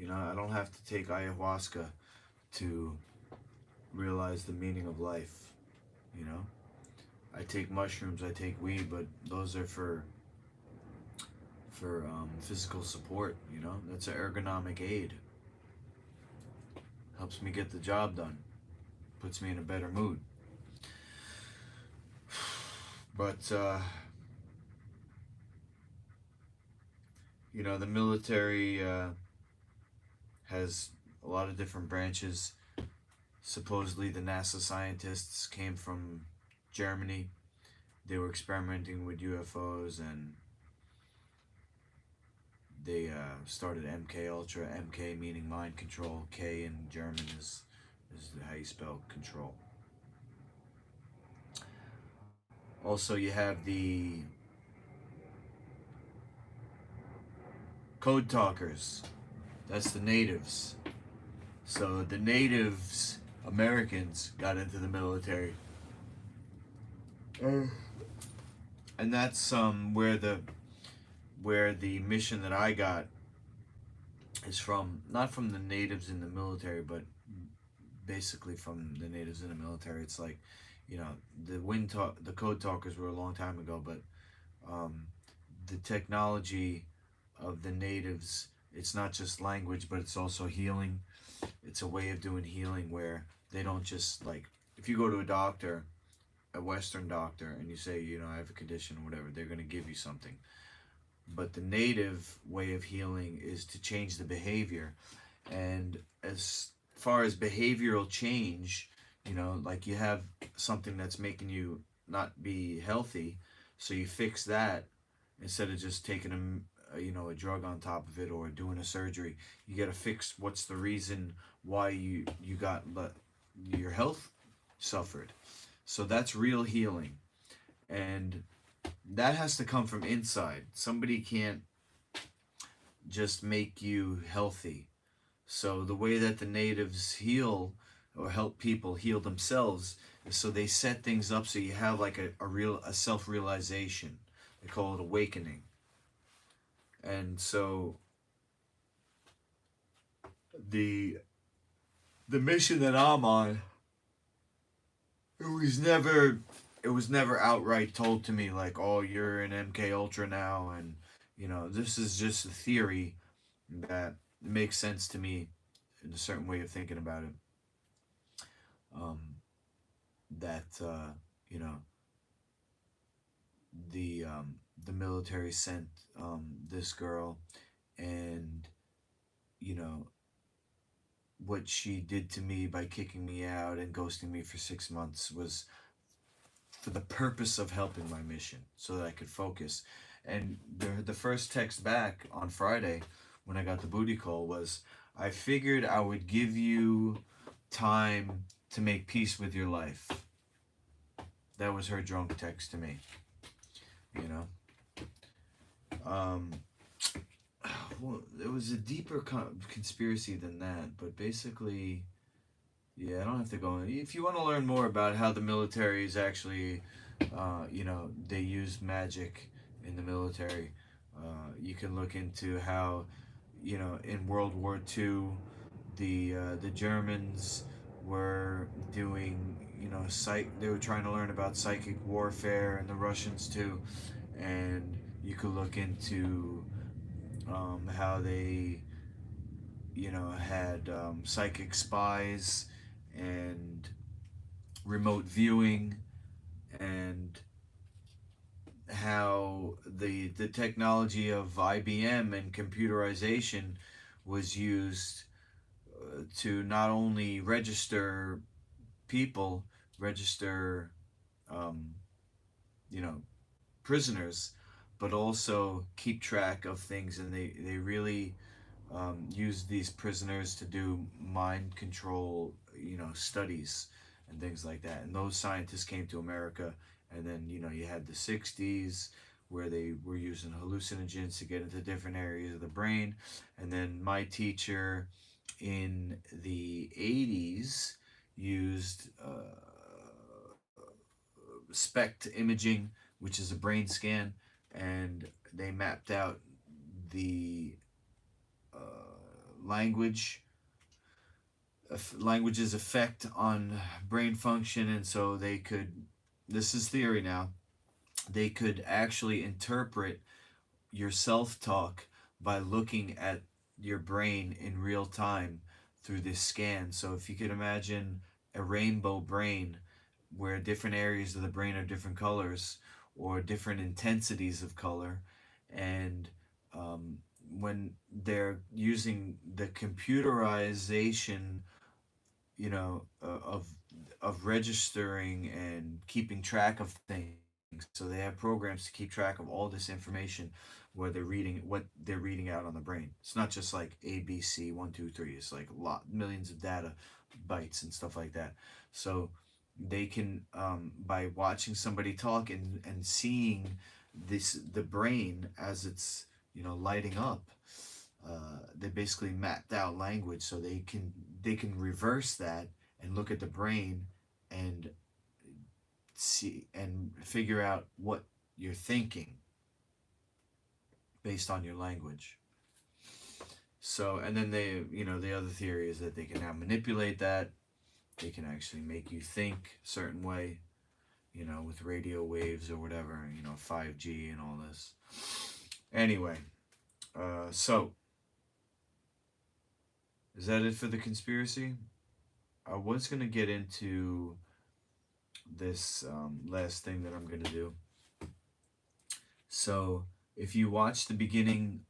A: I don't have to take ayahuasca to realize the meaning of life. I take mushrooms, I take weed, but those are for physical support. That's an ergonomic aid. Helps me get the job done. Puts me in a better mood. But the military has a lot of different branches. Supposedly the NASA scientists came from Germany. They were experimenting with UFOs, and they started MK Ultra. MK meaning mind control. K in German is how you spell control. Also, you have the code talkers. That's the natives. So the natives, Americans, got into the military. And that's where the mission that I got is from. Not from the natives in the military, but basically from the natives in the military. It's like, the code talkers were a long time ago, but the technology of the natives, it's not just language, but it's also healing. It's a way of doing healing where they don't just, like, if you go to a doctor, a Western doctor, and you say, I have a condition or whatever, they're going to give you something. But the native way of healing is to change the behavior. And as far as behavioral change, like you have something that's making you not be healthy, so you fix that instead of just taking a drug on top of it or doing a surgery. You got to fix what's the reason why you got your health suffered. So that's real healing. And that has to come from inside. Somebody can't just make you healthy. So the way that the natives heal or help people heal themselves is so they set things up so you have like a self realization. They call it awakening. And so the the mission that I'm on, it was never it was never outright told to me like, oh, you're an MK Ultra now, and this is just a theory that makes sense to me in a certain way of thinking about it. Um, that you know the military sent this girl, and you know what she did to me by kicking me out and ghosting me for 6 months was for the purpose of helping my mission so that I could focus. And the first text back on Friday when I got the booty call was, I figured I would give you time to make peace with your life. That was her drunk text to me, you know? Um, well, it was a deeper conspiracy than that, but basically, yeah, I don't have to go in. If you want to learn more about how the military is actually, they use magic in the military, you can look into how, in World War II, the Germans were doing, they were trying to learn about psychic warfare, and the Russians too, and you could look into how they had psychic spies and remote viewing, and how the technology of IBM and computerization was used to not only people, register um, you know prisoners, but also keep track of things, and they really used these prisoners to do mind control, studies and things like that. And those scientists came to America, and then you had the '60s where they were using hallucinogens to get into different areas of the brain, and then my teacher in the '80s used SPECT imaging, which is a brain scan, and they mapped out the language language's effect on brain function, and so they could, this is theory now, they could actually interpret your self-talk by looking at your brain in real time through this scan. So if you could imagine a rainbow brain where different areas of the brain are different colors or different intensities of color, and um, when they're using the computerization, of registering and keeping track of things. So they have programs to keep track of all this information where what they're reading out on the brain. It's not just like ABC 1 2 3. It's like a lot, millions of data bytes and stuff like that. So they can, by watching somebody talk and seeing the brain as it's lighting up, they basically mapped out language, so they can reverse that and look at the brain and see and figure out what you're thinking based on your language. So, and then the other theory is that they can now manipulate that. They can actually make you think a certain way, with radio waves or whatever, 5G and all this. Anyway, so is that it for the conspiracy? I was going to get into this last thing that I'm going to do. So, if you watched the beginning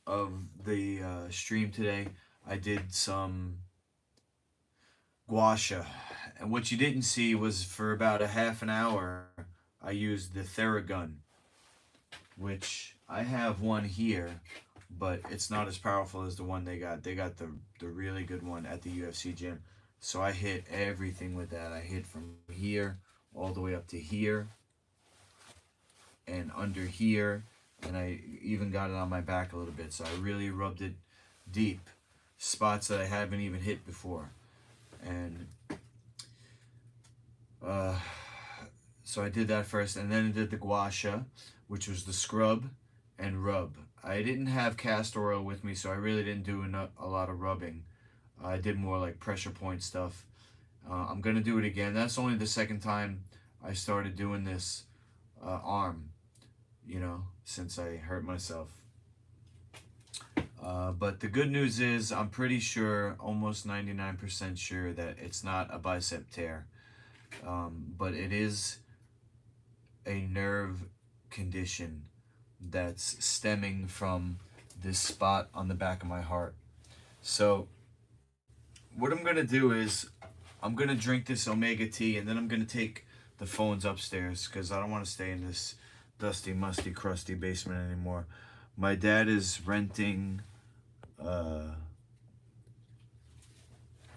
A: of the stream today, I did some gua sha. And what you didn't see was for about a half an hour, I used the Theragun, which I have one here, but it's not as powerful as the one they got. They got the really good one at the UFC gym. So I hit everything with that. I hit from here all the way up to here and under here, and I even got it on my back a little bit, so I really rubbed it deep, spots that I haven't even hit before. And so I did that first, and then I did the gua sha, which was the scrub and rub. I didn't have castor oil with me, so I really didn't do a lot of rubbing. I did more like pressure point stuff. I'm gonna do it again. That's only the second time I started doing this arm, you know, since I hurt myself. But the good news is I'm pretty sure, almost 99% sure, that it's not a bicep tear. But it is a nerve condition that's stemming from this spot on the back of my heart. So what I'm gonna do is I'm gonna drink this omega tea, and then I'm gonna take the phones upstairs because I don't want to stay in this dusty, musty, crusty basement anymore. My dad is renting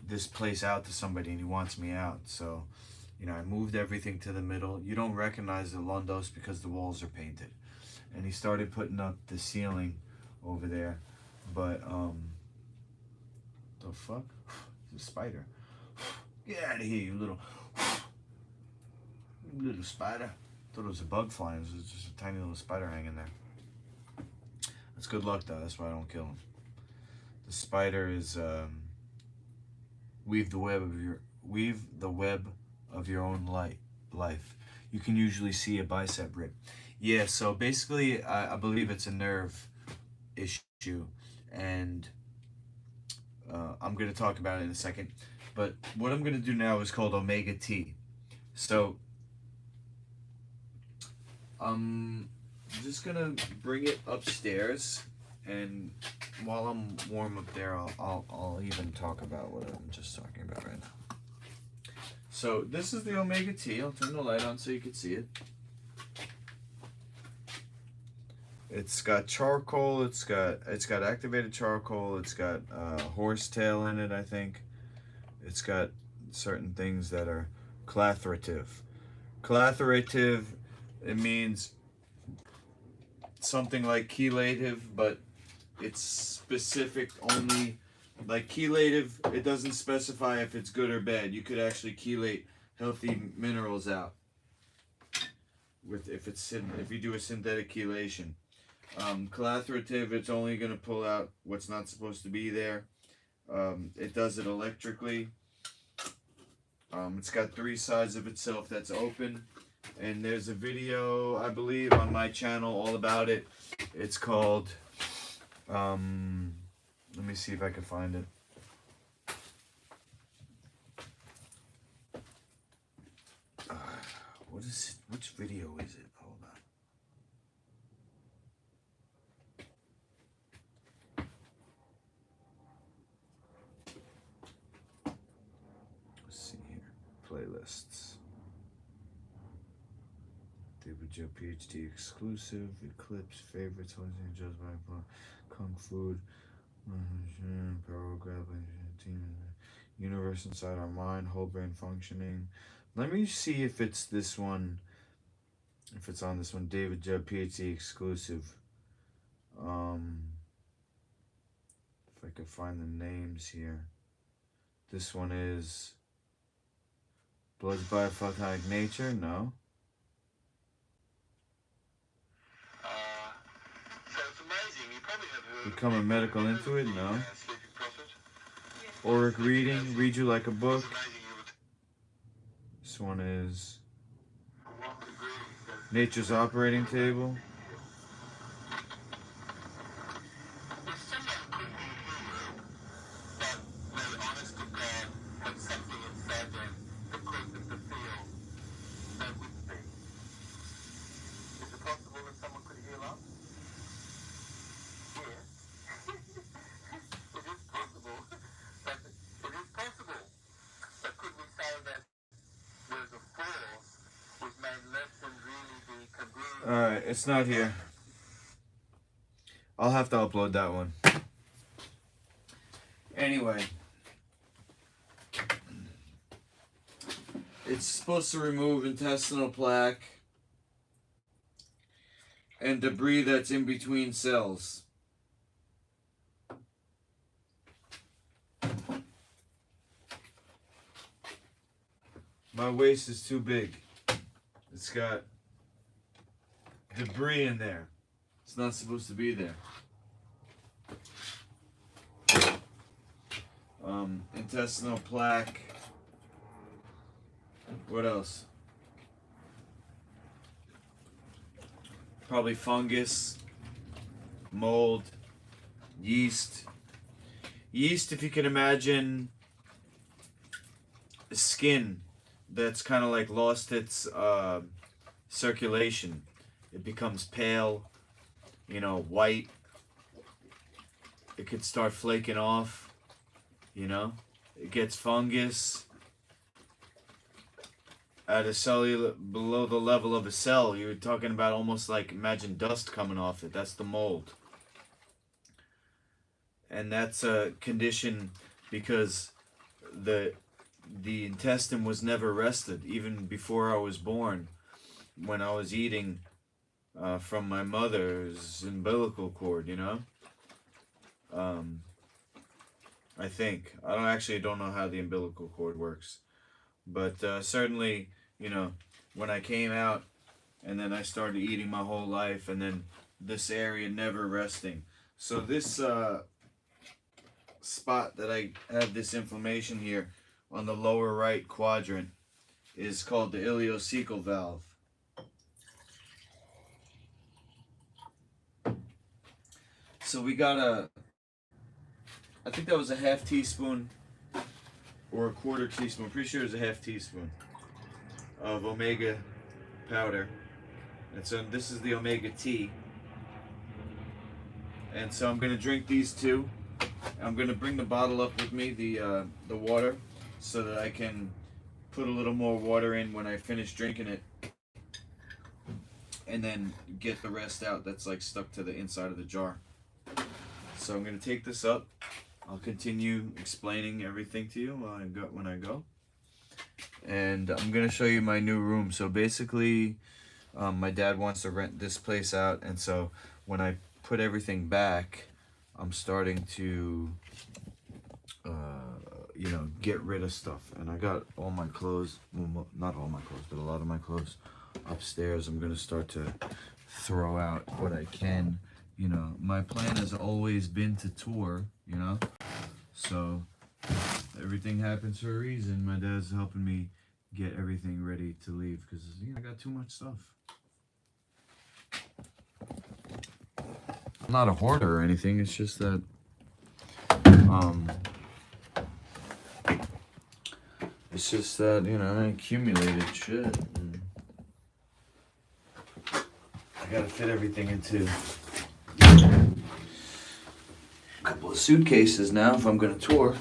A: this place out to somebody, and he wants me out. So, you know, I moved everything to the middle. You don't recognize the Londos because the walls are painted. And he started putting up the ceiling over there. But, the fuck? It's a spider. Get out of here, you little spider. Thought it was a bug flying. It was just a tiny little spider hanging there. That's good luck, though. That's why I don't kill him. The spider is weave the web of your own life. You can usually see a bicep rip. Yeah. So basically, I believe it's a nerve issue, and I'm gonna talk about it in a second. But what I'm gonna do now is called omega tea. So I'm just gonna bring it upstairs, and while I'm warm up there, I'll even talk about what I'm just talking about right now. So this is the omega tea. I'll turn the light on so you can see it. It's got charcoal. It's got activated charcoal. It's got horsetail in it, I think. It's got certain things that are clathrative. Clathrative, it means something like chelative, but it's specific only. Like chelative, it doesn't specify if it's good or bad. You could actually chelate healthy minerals out if you do a synthetic chelation. Clathrative, it's only going to pull out what's not supposed to be there. It does it electrically. It's got 3 sides of itself that's open, and there's a video, I believe, on my channel all about it. It's called let me see if I can find it. Which video is it? Hold on. Let's see here. Playlists. David Joe PhD exclusive, Eclipse, favorites, just by Kung Fu, Power Grappling, Universe Inside Our Mind, Whole Brain Functioning. Let me see if it's this one, if it's on this one, David Joe PhD exclusive. If I could find the names here. This one is Blood's Biophotonic Nature, no.
B: So it's amazing. You probably have heard
A: Become a Medical Intuit, no. Auric Reading, Read You Like a Book. This one is Nature's Operating Table. Alright, it's not here. I'll have to upload that one. Anyway. It's supposed to remove intestinal plaque and debris that's in between cells. My waist is too big. It's got debris in there. It's not supposed to be there. Intestinal plaque. What else? Probably fungus, mold, yeast. Yeast, if you can imagine skin that's kind of like lost its circulation. It becomes pale, you know, white. It could start flaking off, you know. It gets fungus at a cellular, below the level of a cell. You're talking about almost like, imagine dust coming off it. That's the mold. And that's a condition because the intestine was never rested, even before I was born. When I was eating from my mother's umbilical cord, you know. I think I don't know how the umbilical cord works, but certainly, you know, when I came out, and then I started eating my whole life, and then this area never resting. So this spot that I have this inflammation here on the lower right quadrant is called the ileocecal valve. So we got I think that was a half teaspoon or a quarter teaspoon. I'm pretty sure it was a half teaspoon of omega powder. And so this is the omega tea. And so I'm going to drink these two. I'm going to bring the bottle up with me, the water, so that I can put a little more water in when I finish drinking it. And then get the rest out that's like stuck to the inside of the jar. So I'm going to take this up. I'll continue explaining everything to you when I go. And I'm going to show you my new room. So basically, my dad wants to rent this place out. And so when I put everything back, I'm starting to, you know, get rid of stuff. And I got all my clothes, well, not all my clothes, but a lot of my clothes upstairs. I'm going to start to throw out what I can. You know, my plan has always been to tour, you know, so everything happens for a reason. My dad's helping me get everything ready to leave because, you know, I got too much stuff. I'm not a hoarder or anything, it's just that, you know, I accumulated shit. And I gotta fit everything into a couple of suitcases now if I'm gonna tour.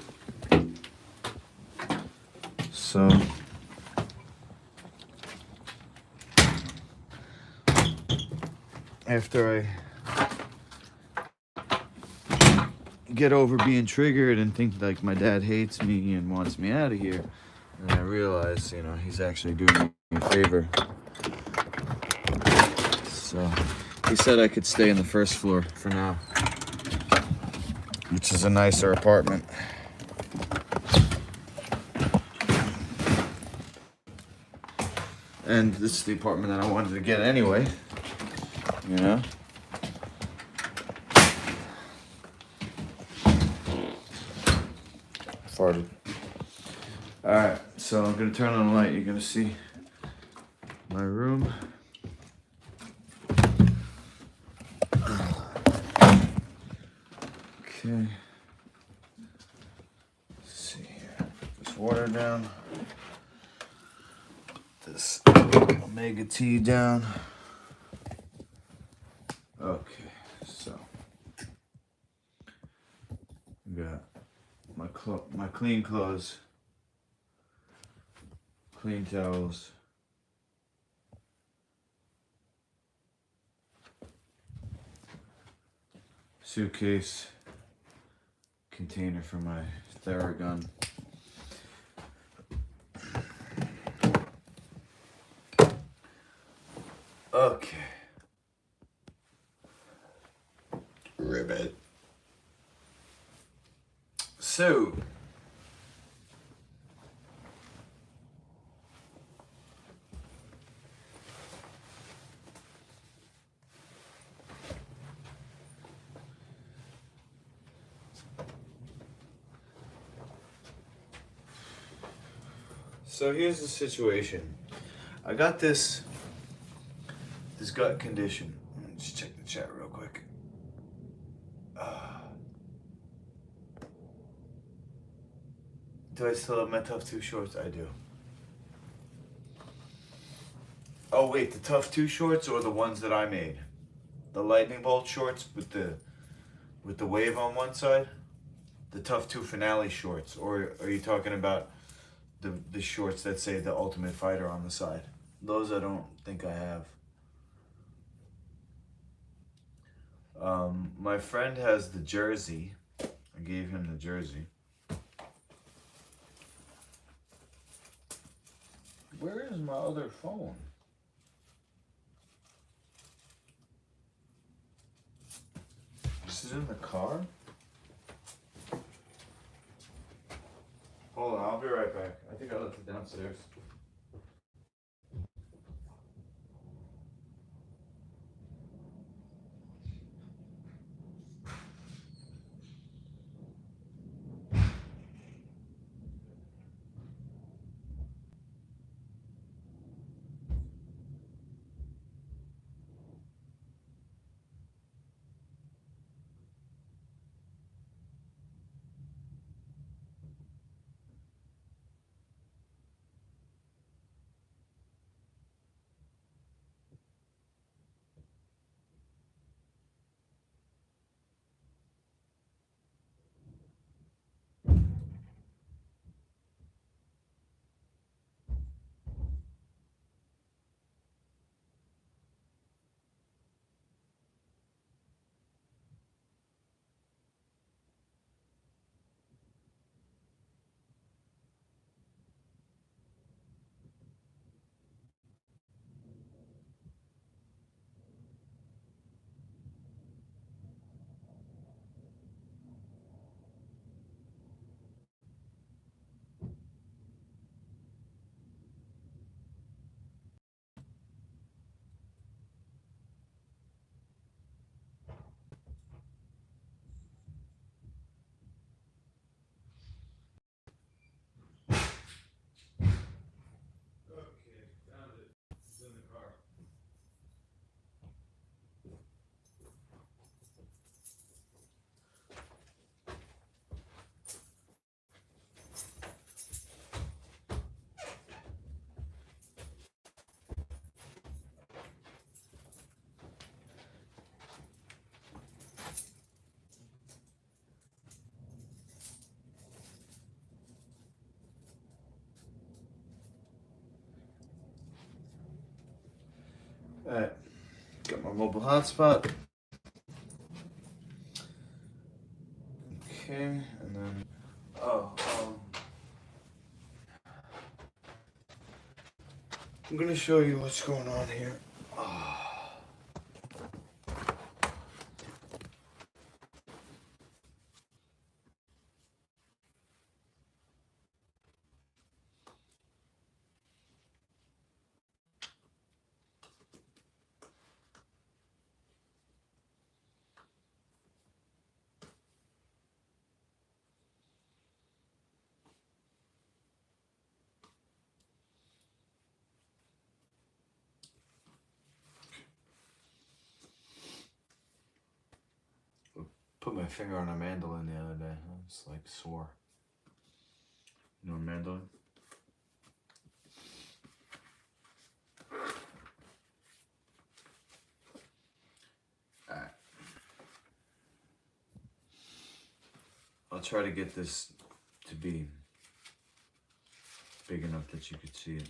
A: So after I get over being triggered and think like my dad hates me and wants me out of here, and I realize, you know, he's actually doing me a favor. So he said I could stay on the first floor for now, which is a nicer apartment. And this is the apartment that I wanted to get anyway, you know? Farted. Alright, so I'm gonna turn on the light. You're gonna see my room. Okay. Let's see here. Put this water down. Put this omega tea down. Okay, so got my clean clothes, clean towels, suitcase, container for my Theragun, Okay. Ribbit. So, here's the situation. I got this gut condition. Let me just check the chat real quick. Do I still have my Tough 2 shorts? I do. Oh wait, the Tough 2 shorts or the ones that I made? The lightning bolt shorts with the wave on one side? The Tough 2 finale shorts, or are you talking about the shorts that say the Ultimate Fighter on the side? Those I don't think I have. My friend has the jersey. I gave him the jersey. Where is my other phone? Is it in the car? Hold on, I'll be right back. I think I left it downstairs. Okay, found it. It's in the car. Alright, got my mobile hotspot. Okay, and then I'm gonna show you what's going on here. Put my finger on a mandolin the other day. It's like sore. You know a mandolin? Alright. I'll try to get this to be big enough that you could see it.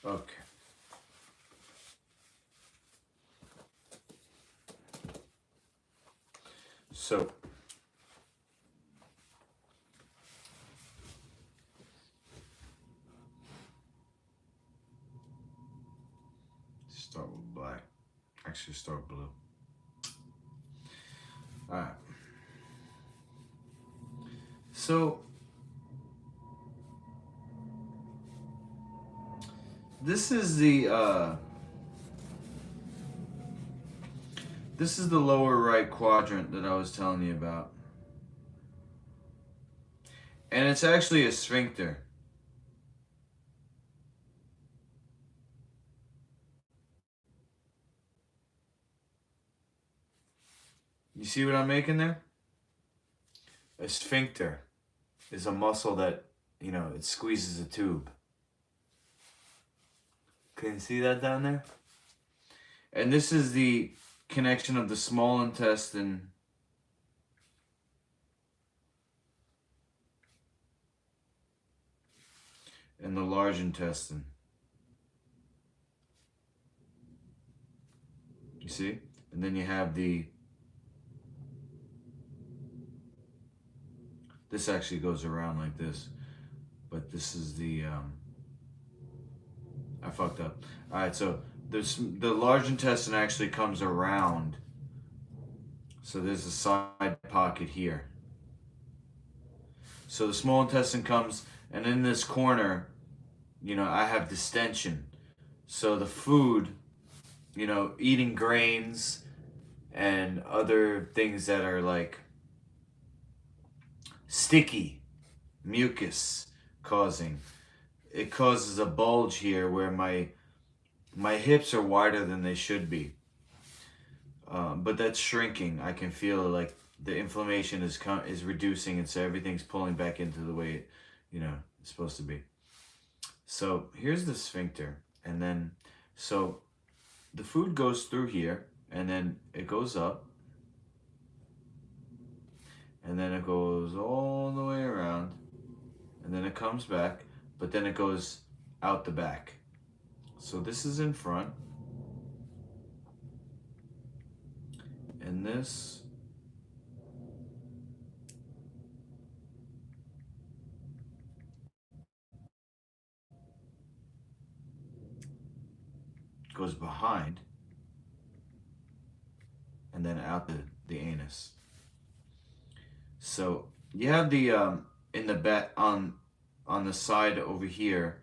A: Okay. So, actually start blue. All right. So this is the lower right quadrant that I was telling you about. And it's actually a sphincter. You see what I'm making there? A sphincter is a muscle that, you know, it squeezes a tube. Can you see that down there? And this is the connection of the small intestine and the large intestine. You see? And then you have this actually goes around like this, but this is I fucked up. All right, so the large intestine actually comes around. So there's a side pocket here. So the small intestine comes, and in this corner, you know, I have distension. So the food, you know, eating grains and other things that are like sticky, mucus causing, it causes a bulge here where my hips are wider than they should be. But that's shrinking. I can feel like the inflammation is reducing, and so everything's pulling back into the way it, you know, it's supposed to be. So here's the sphincter, and then so the food goes through here, and then it goes up, and then it goes all the way around, and then it comes back, but then it goes out the back. So this is in front, and this goes behind, and then out the anus. So you have the in the back on the side over here,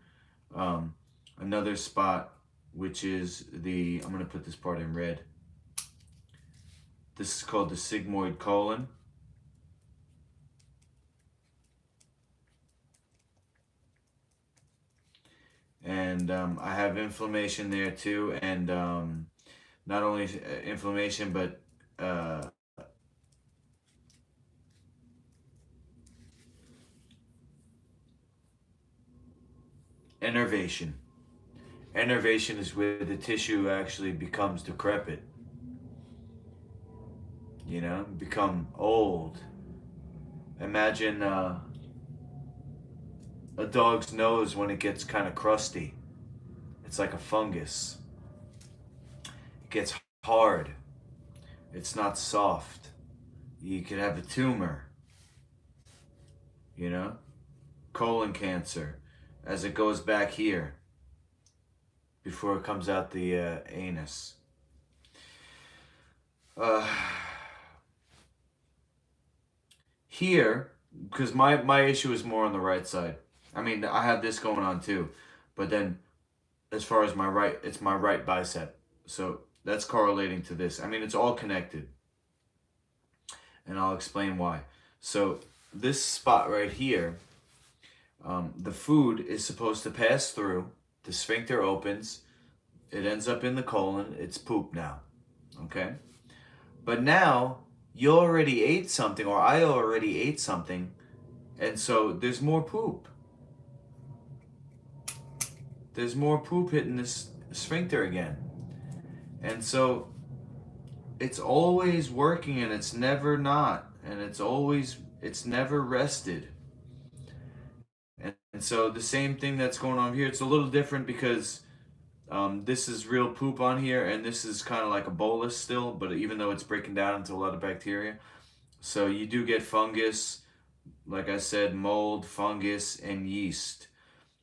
A: another spot, which is I'm gonna put this part in red. This is called the sigmoid colon. And I have inflammation there too, and not only inflammation, but innervation. Innervation is where the tissue actually becomes decrepit. You know, become old. Imagine a dog's nose when it gets kind of crusty. It's like a fungus. It gets hard. It's not soft. You could have a tumor. You know, colon cancer, as it goes back here before it comes out the anus. Here, because my issue is more on the right side. I mean, I have this going on too, but then as far as my right, it's my right bicep. So that's correlating to this. I mean, it's all connected, and I'll explain why. So this spot right here, the food is supposed to pass through. The sphincter opens. It ends up in the colon. It's poop now. Okay? But now you already ate something, or I already ate something, and so there's more poop. There's more poop hitting this sphincter again. And so it's always working, and it's never not. And it's never rested. And so the same thing that's going on here, it's a little different because this is real poop on here, and this is kind of like a bolus still, but even though it's breaking down into a lot of bacteria. So you do get fungus, like I said, mold, fungus, and yeast.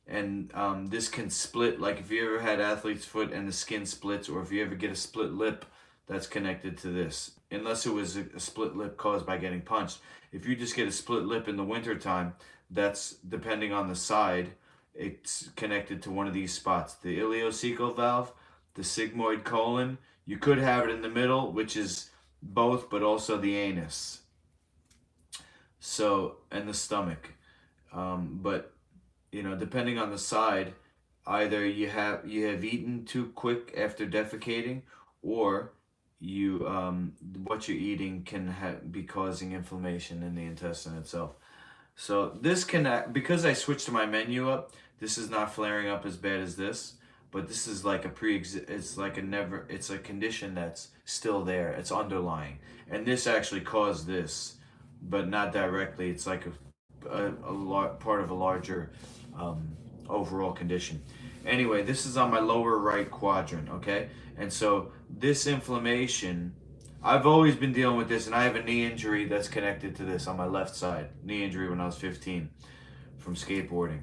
A: and this can split. Like if you ever had athlete's foot and the skin splits, or if you ever get a split lip, that's connected to this. Unless it was a split lip caused by getting punched. If you just get a split lip in the wintertime, that's, depending on the side, it's connected to one of these spots. The ileocecal valve, the sigmoid colon. You could have it in the middle, which is both, but also the anus. So, and the stomach. But depending on the side, either you have eaten too quick after defecating, or you what you're eating can be causing inflammation in the intestine itself. So this can, because I switched my menu up, this is not flaring up as bad as this, but this is like it's like it's a condition that's still there. It's underlying, and this actually caused this, but not directly. It's like part of a larger overall condition. Anyway, this is on my lower right quadrant, okay? And so this inflammation, I've always been dealing with this, and I have a knee injury that's connected to this on my left side. Knee injury when I was 15 from skateboarding.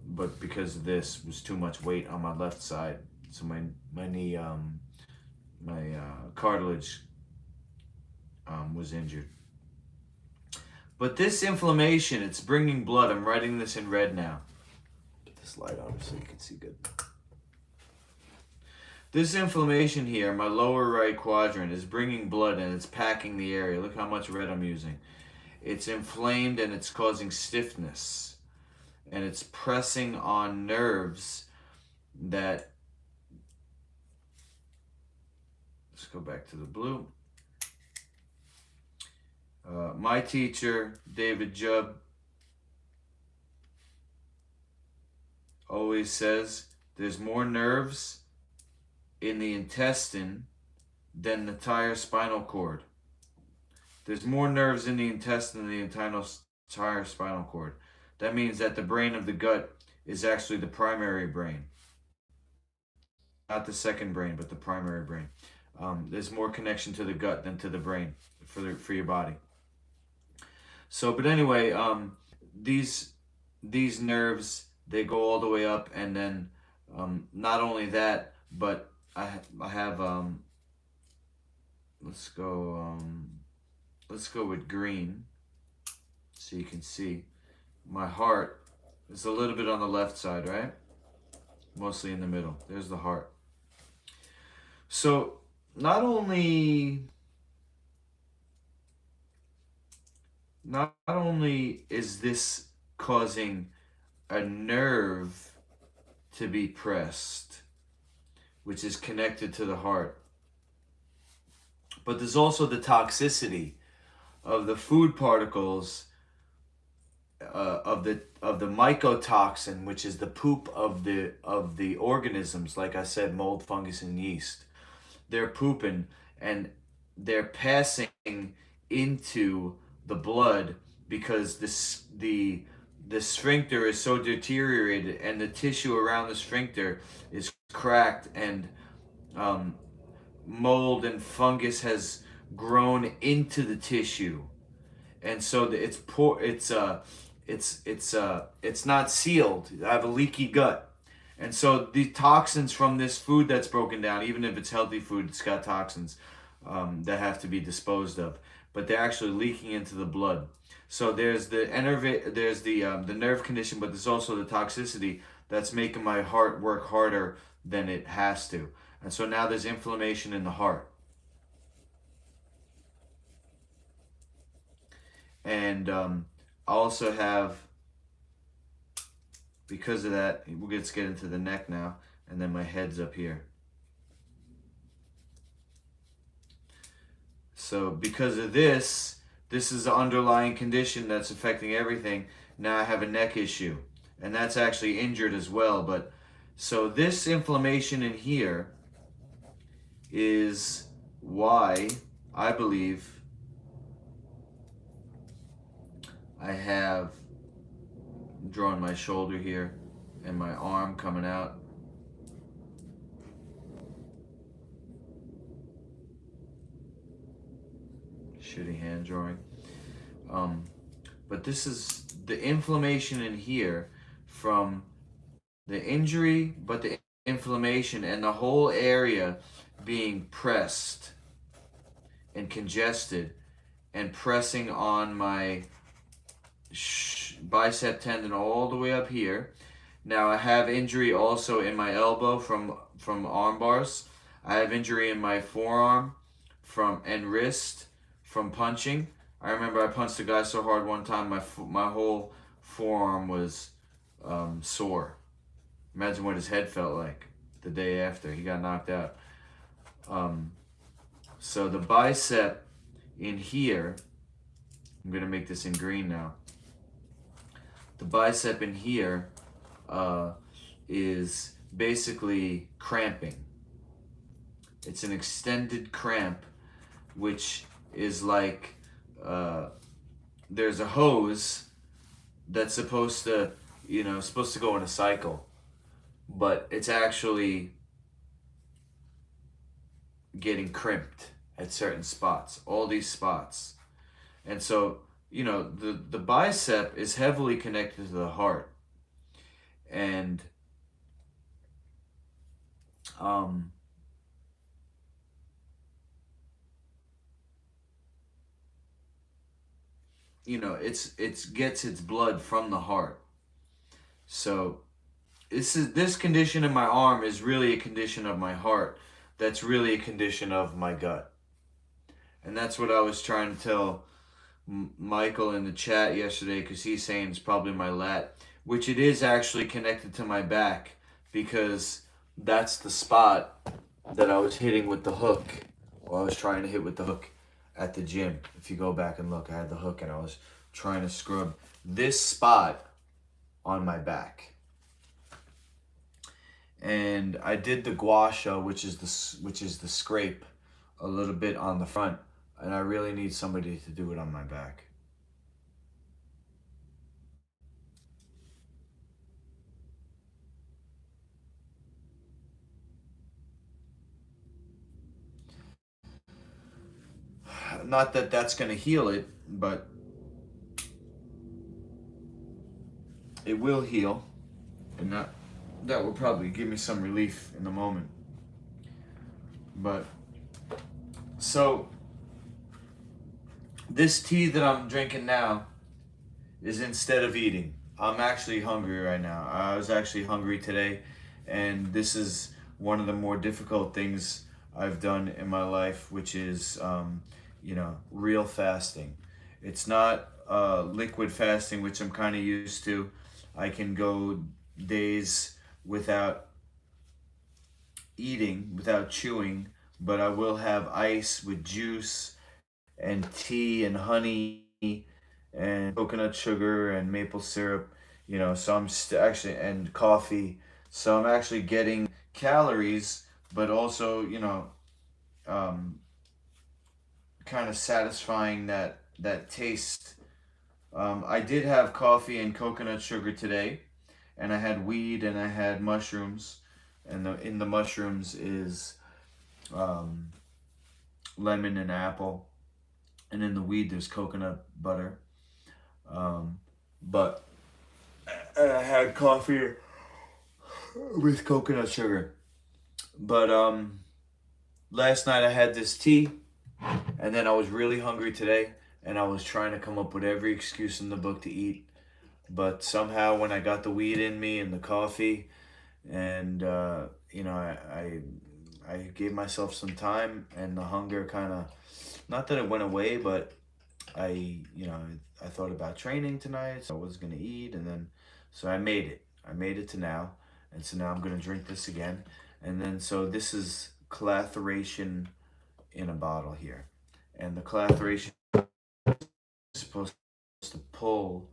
A: But because of this, was too much weight on my left side, so my knee, my cartilage was injured. But this inflammation, it's bringing blood. I'm writing this in red now. Put this light on so you can see good. This inflammation here, my lower right quadrant, is bringing blood and it's packing the area. Look how much red I'm using. It's inflamed and it's causing stiffness. And it's pressing on nerves that... Let's go back to the blue. My teacher, David Jubb, always says there's more nerves in the intestine than the entire spinal cord. There's more nerves in the intestine than the entire spinal cord. That means that the brain of the gut is actually the primary brain. Not the second brain, but the primary brain. There's more connection to the gut than to the brain for your body. So, but anyway, these nerves, they go all the way up, and then not only that, but I have let's go with green, so you can see my heart is a little bit on the left side, right? Mostly in the middle. There's the heart. So not only is this causing a nerve to be pressed, which is connected to the heart, but there's also the toxicity of the food particles, of the mycotoxin, which is the poop of the organisms. Like I said, mold, fungus, and yeast. They're pooping and they're passing into the blood because the sphincter is so deteriorated and the tissue around the sphincter is cracked, and mold and fungus has grown into the tissue, and so it's not sealed. I have a leaky gut, and so the toxins from this food that's broken down, even if it's healthy food, it's got toxins that have to be disposed of, but they're actually leaking into the blood. So there's the nerve condition, but there's also the toxicity that's making my heart work harder than it has to. And so now there's inflammation in the heart. And I also have, because of that, let's get into the neck now, and then my head's up here. So because of this is an underlying condition that's affecting everything. Now I have a neck issue, and that's actually injured as well. But so this inflammation in here is why I believe I have drawn my shoulder here and my arm coming out. Shitty hand drawing. But this is the inflammation in here from the injury, but the inflammation and the whole area being pressed and congested and pressing on my bicep tendon all the way up here. Now I have injury also in my elbow from arm bars. I have injury in my forearm and wrist from punching. I remember I punched a guy so hard one time my whole forearm was sore. Imagine what his head felt like the day after he got knocked out. So the bicep in here, I'm gonna make this in green now. The bicep in here is basically cramping. It's an extended cramp, which is like there's a hose that's supposed to, supposed to go in a cycle, but it's actually getting crimped at certain spots, all these spots. And so, the bicep is heavily connected to the heart. And um, it's gets its blood from the heart. So this condition in my arm is really a condition of my heart. That's really a condition of my gut. And that's what I was trying to tell Michael in the chat yesterday, because he's saying it's probably my lat, which it is actually connected to my back, because that's the spot that I was hitting with the hook, or I was trying to hit with the hook at the gym. If you go back and look, I had the hook and I was trying to scrub this spot on my back. And I did the gua sha, which is the scrape a little bit on the front, and I really need somebody to do it on my back. Not that that's going to heal it, but it will heal, and that will probably give me some relief in the moment. But so this tea that I'm drinking now is instead of eating. I'm actually hungry right now. I was actually hungry today, and this is one of the more difficult things I've done in my life, which is real fasting. It's not liquid fasting, which I'm kind of used to. I can go days without eating, without chewing, but I will have ice with juice and tea and honey and coconut sugar and maple syrup, so I'm actually, and coffee. So I'm actually getting calories, but also, kind of satisfying that taste. I did have coffee and coconut sugar today, and I had weed and I had mushrooms, and in the mushrooms is lemon and apple, and in the weed there's coconut butter. But I had coffee with coconut sugar. But last night I had this tea, and then I was really hungry today, and I was trying to come up with every excuse in the book to eat. But somehow when I got the weed in me and the coffee, and I gave myself some time, and the hunger kind of, not that it went away, but I thought about training tonight, so I was gonna eat, and then so I made it. I made it to now, and so now I'm gonna drink this again, and then so this is clatheration in a bottle here, and the clatheration is supposed to pull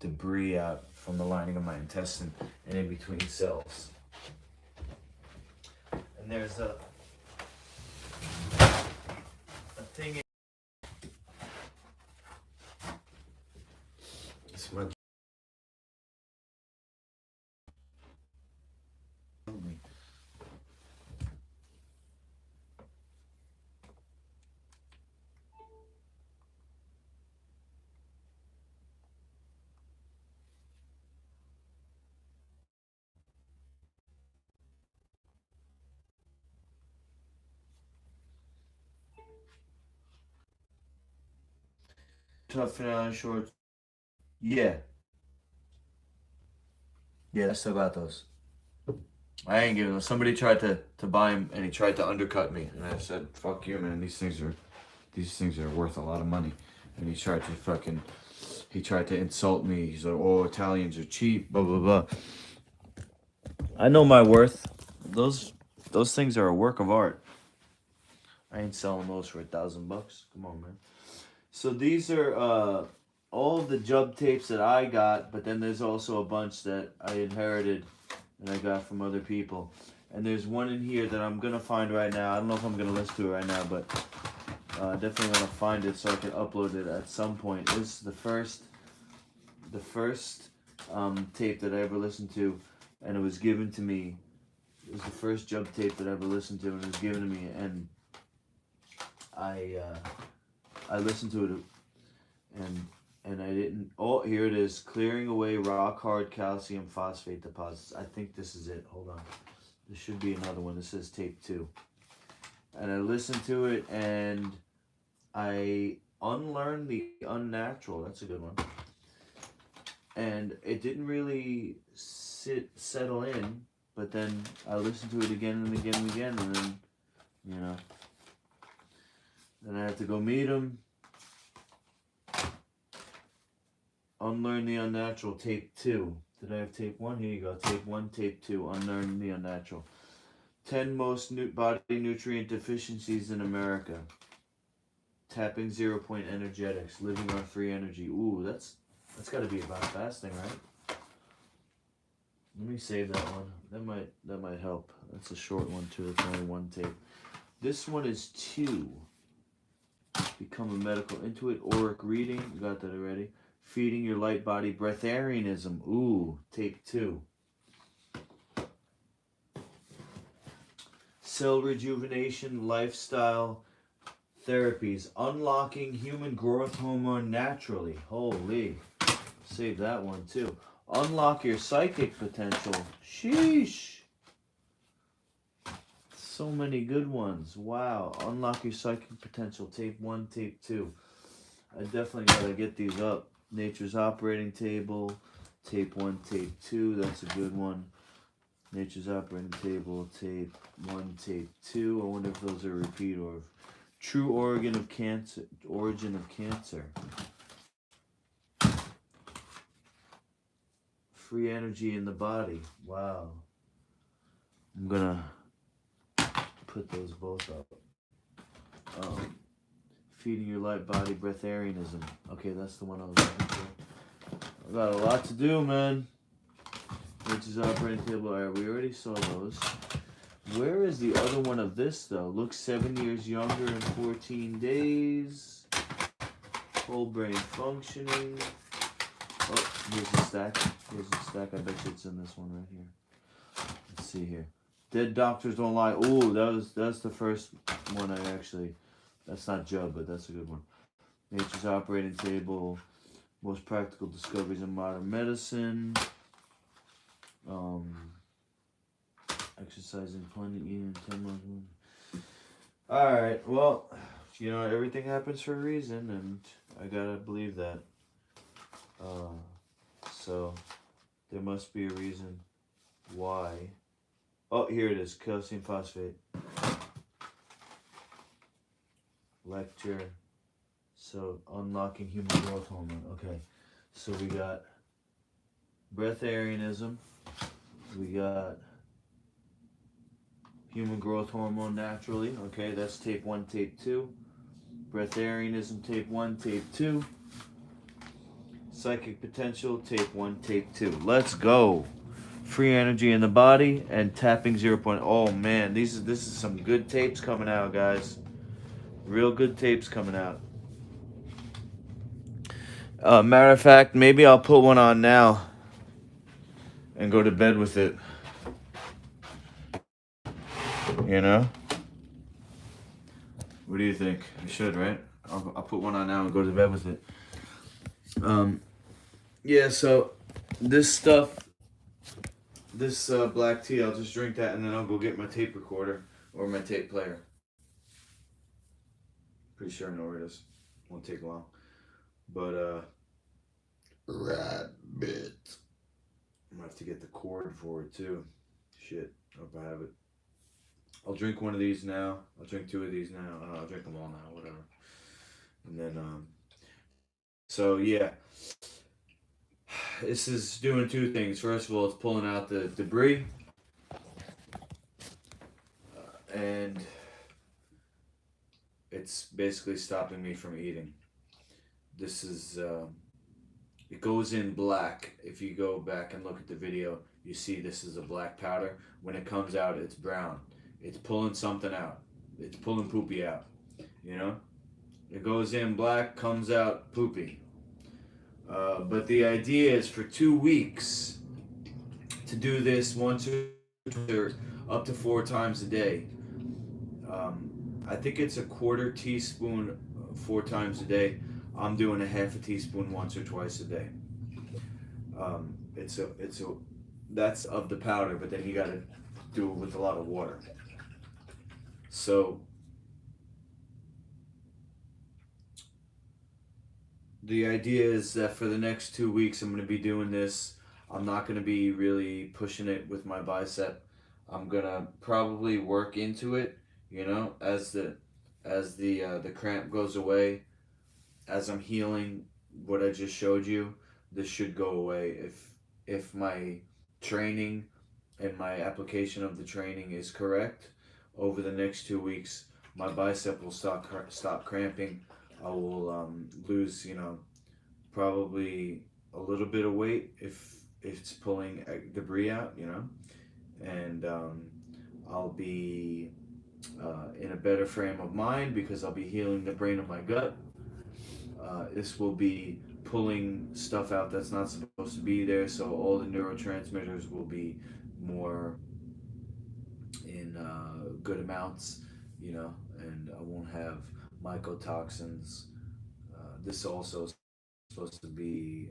A: debris out from the lining of my intestine and in between cells. And there's a thing. It's my tough finale shorts. Yeah. Yeah, I still got those. I ain't giving them. Somebody tried to buy him, and he tried to undercut me, and I said, "Fuck you, man. These things are worth a lot of money." And he tried to insult me. He's like, "Oh, Italians are cheap." Blah blah blah. I know my worth. Those those things are a work of art. I ain't selling those for $1,000. Come on, man. So these are all of the jub tapes that I got, but then there's also a bunch that I inherited and I got from other people. And there's one in here that I'm gonna find right now. I don't know if I'm gonna listen to it right now, but definitely gonna find it so I can upload it at some point. This is the first tape that I ever listened to, and it was given to me. It was the first jub tape that I ever listened to, and it was given to me, and I listened to it, and I didn't. Oh, here it is. Clearing away rock hard calcium phosphate deposits. I think this is it. Hold on. There should be another one. This says tape 2. And I listened to it, and I unlearned the unnatural. That's a good one. And it didn't really settle in, but then I listened to it again and again and again, and then, you know, then I had to go meet him. Unlearn the unnatural, tape 2. Did I have tape 1? Here you go. Tape 1, tape 2. Unlearn the unnatural. 10 most body nutrient deficiencies in America. Tapping 0 point energetics. Living on free energy. Ooh, that's got to be about fasting, right? Let me save that one. That might help. That's a short one too. It's only one tape. This one is 2. Become a medical intuit. Auric reading. You got that already. Feeding your light body breatharianism. Ooh, tape 2. Cell rejuvenation, lifestyle therapies. Unlocking human growth hormone naturally. Holy. Save that one too. Unlock your psychic potential. Sheesh. So many good ones. Wow. Unlock your psychic potential. Tape 1, tape 2. I definitely gotta get these up. Nature's operating table. Tape 1, tape 2. That's a good one. Nature's operating table. Tape 1, tape 2. I wonder if those are repeat or true origin of cancer. Origin of cancer. Free energy in the body. Wow. I'm gonna put those both up. Feeding your light body breatharianism. Okay, that's the one I was looking for. I got a lot to do, man. Nature's operating table. Alright, we already saw those. Where is the other one of this, though? Looks 7 years younger in 14 days. Whole brain functioning. Oh, here's the stack. Here's the stack. I bet you it's in this one right here. Let's see here. Dead doctors don't lie. Ooh, that's the first one I actually. That's not Jub, but that's a good one. Nature's operating table. Most practical discoveries in modern medicine. Exercising, plenty, eating 10 months. Alright, well, you know, everything happens for a reason, and I gotta believe that. So, there must be a reason why. Oh, here it is, calcium phosphate. Lecture. So, unlocking human growth hormone. Okay, so we got breatharianism. We got human growth hormone naturally. Okay, that's tape 1, tape 2. Breatharianism, tape 1, tape 2. Psychic potential, tape 1, tape 2. Let's go. Free energy in the body and tapping 0 point. Oh man, this is some good tapes coming out, guys. Real good tapes coming out. Matter of fact, maybe I'll put one on now and go to bed with it. You know? What do you think? I should, right? I'll put one on now and go to bed with it. Yeah, so this stuff, this black tea, I'll just drink that and then I'll go get my tape recorder or my tape player. Pretty sure I know where it is. Won't take long. But rabbit. I'm gonna have to get the cord for it too. Shit, hope I have it. I'll drink one of these now. I'll drink two of these now. I'll drink them all now, whatever. And then, so yeah, this is doing two things. First of all, it's pulling out the debris, and it's basically stopping me from eating. This is, it goes in black. If you go back and look at the video, you see this is a black powder. When it comes out, it's brown. It's pulling something out. It's pulling poopy out, you know? It goes in black, comes out poopy. But the idea is for 2 weeks to do this once or up to 4 times a day. I think it's a quarter teaspoon 4 times a day. I'm doing a half a teaspoon once or twice a day. It's a that's of the powder, but then you got to do it with a lot of water. So the idea is that for the next 2 weeks, I'm going to be doing this. I'm not going to be really pushing it with my bicep. I'm gonna probably work into it, as the cramp goes away, as I'm healing what I just showed you. This should go away if my training and my application of the training is correct. Over the next 2 weeks, my bicep will stop cramping. I will lose, probably a little bit of weight if it's pulling debris out, and I'll be in a better frame of mind because I'll be healing the brain of my gut. This will be pulling stuff out that's not supposed to be there, so all the neurotransmitters will be more in good amounts, and I won't have mycotoxins. This also is supposed to be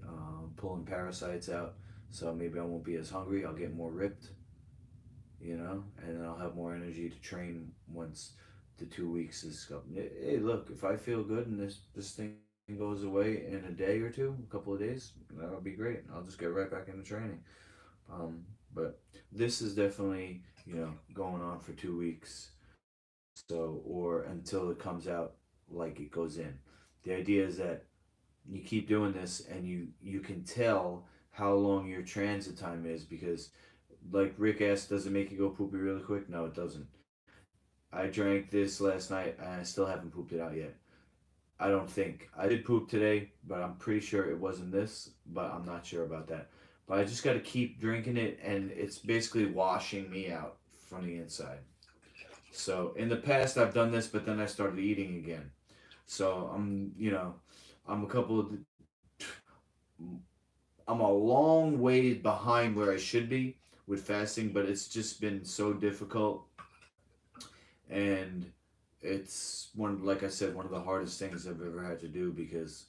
A: pulling parasites out, so maybe I won't be as hungry. I'll get more ripped, and then I'll have more energy to train once the 2 weeks is up. Hey, look, if I feel good and this thing goes away in a day or two, a couple of days, that'll be great. I'll just get right back into training. But this is definitely, going on for 2 weeks. So, or until it comes out like it goes in. The idea is that you keep doing this and you can tell how long your transit time is because, like Rick asked, does it make you go poopy really quick? No, it doesn't. I drank this last night and I still haven't pooped it out yet. I don't think. I did poop today, but I'm pretty sure it wasn't this, but I'm not sure about that. But I just got to keep drinking it, and it's basically washing me out from the inside. So in the past, I've done this, but then I started eating again. So I'm a couple of, I'm a long way behind where I should be with fasting, but it's just been so difficult, and it's like I said, one of the hardest things I've ever had to do because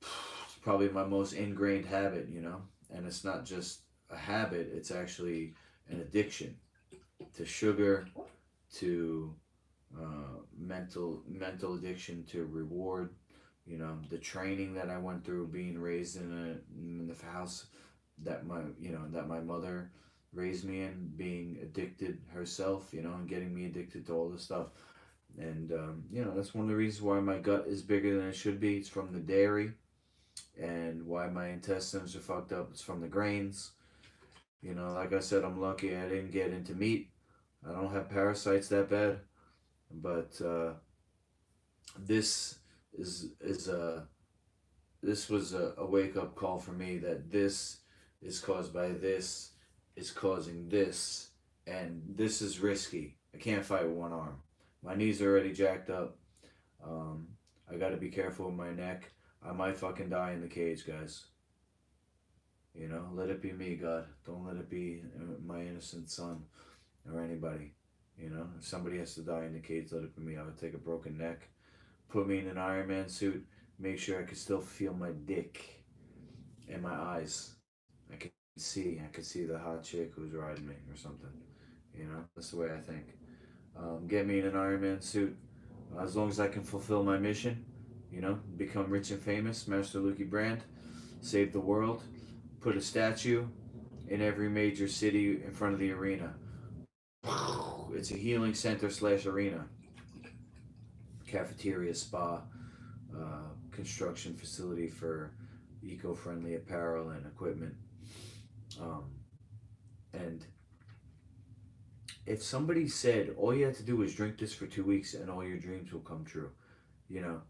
A: it's probably my most ingrained habit, and it's not just a habit; it's actually an addiction to sugar, to mental addiction to reward. The training that I went through, being raised in the house that my mother raised me in, being addicted herself, and getting me addicted to all this stuff. And that's one of the reasons why my gut is bigger than it should be. It's from the dairy, and why my intestines are fucked up. It's from the grains. Like I said, I'm lucky I didn't get into meat. I don't have parasites that bad, but this is a this was a wake up call for me that this is caused by this, is causing this, and this is risky. I can't fight with one arm. My knees are already jacked up. Um, I got to be careful with my neck. I might fucking die in the cage, guys. Let it be me, God. Don't let it be my innocent son or anybody. If somebody has to die in the cage, let it be me. I would take a broken neck, put me in an Iron Man suit, make sure I could still feel my dick in my eyes. I could see the hot chick who's riding me or something. That's the way I think. Get me in an Iron Man suit. As long as I can fulfill my mission, become rich and famous, Master Lukey brand, save the world, put a statue in every major city in front of the arena. It's a healing center / arena, cafeteria, spa, construction facility for eco-friendly apparel and equipment. Um, and if somebody said all you had to do is drink this for 2 weeks and all your dreams will come true, you know,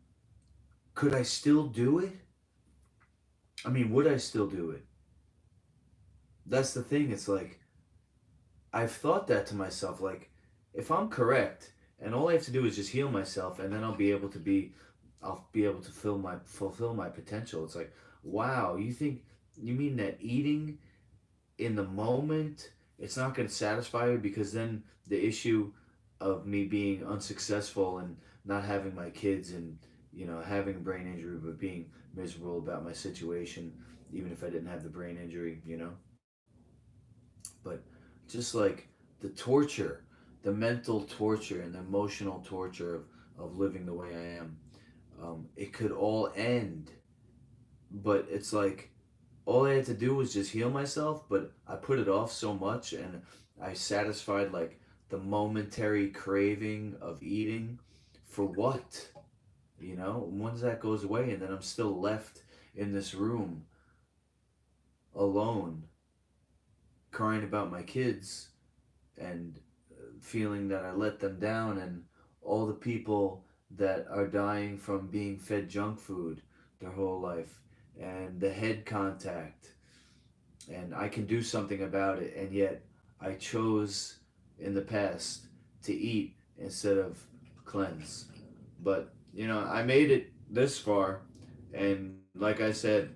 A: could I still do it? I mean, would I still do it? That's the thing. It's like, I've thought that to myself. Like, if I'm correct and all I have to do is just heal myself and then I'll be able to fulfill my potential. It's like, wow, you mean that eating in the moment, it's not going to satisfy me, because then the issue of me being unsuccessful and not having my kids and having a brain injury but being miserable about my situation, even if I didn't have the brain injury. But just like the torture, the mental torture and the emotional torture of living the way I am, it could all end. But it's like all I had to do was just heal myself, but I put it off so much, and I satisfied like the momentary craving of eating for what? Once that goes away, and then I'm still left in this room alone, crying about my kids and feeling that I let them down, and all the people that are dying from being fed junk food their whole life, and the head contact, and I can do something about it, and yet I chose in the past to eat instead of cleanse. But I made it this far, and like I said,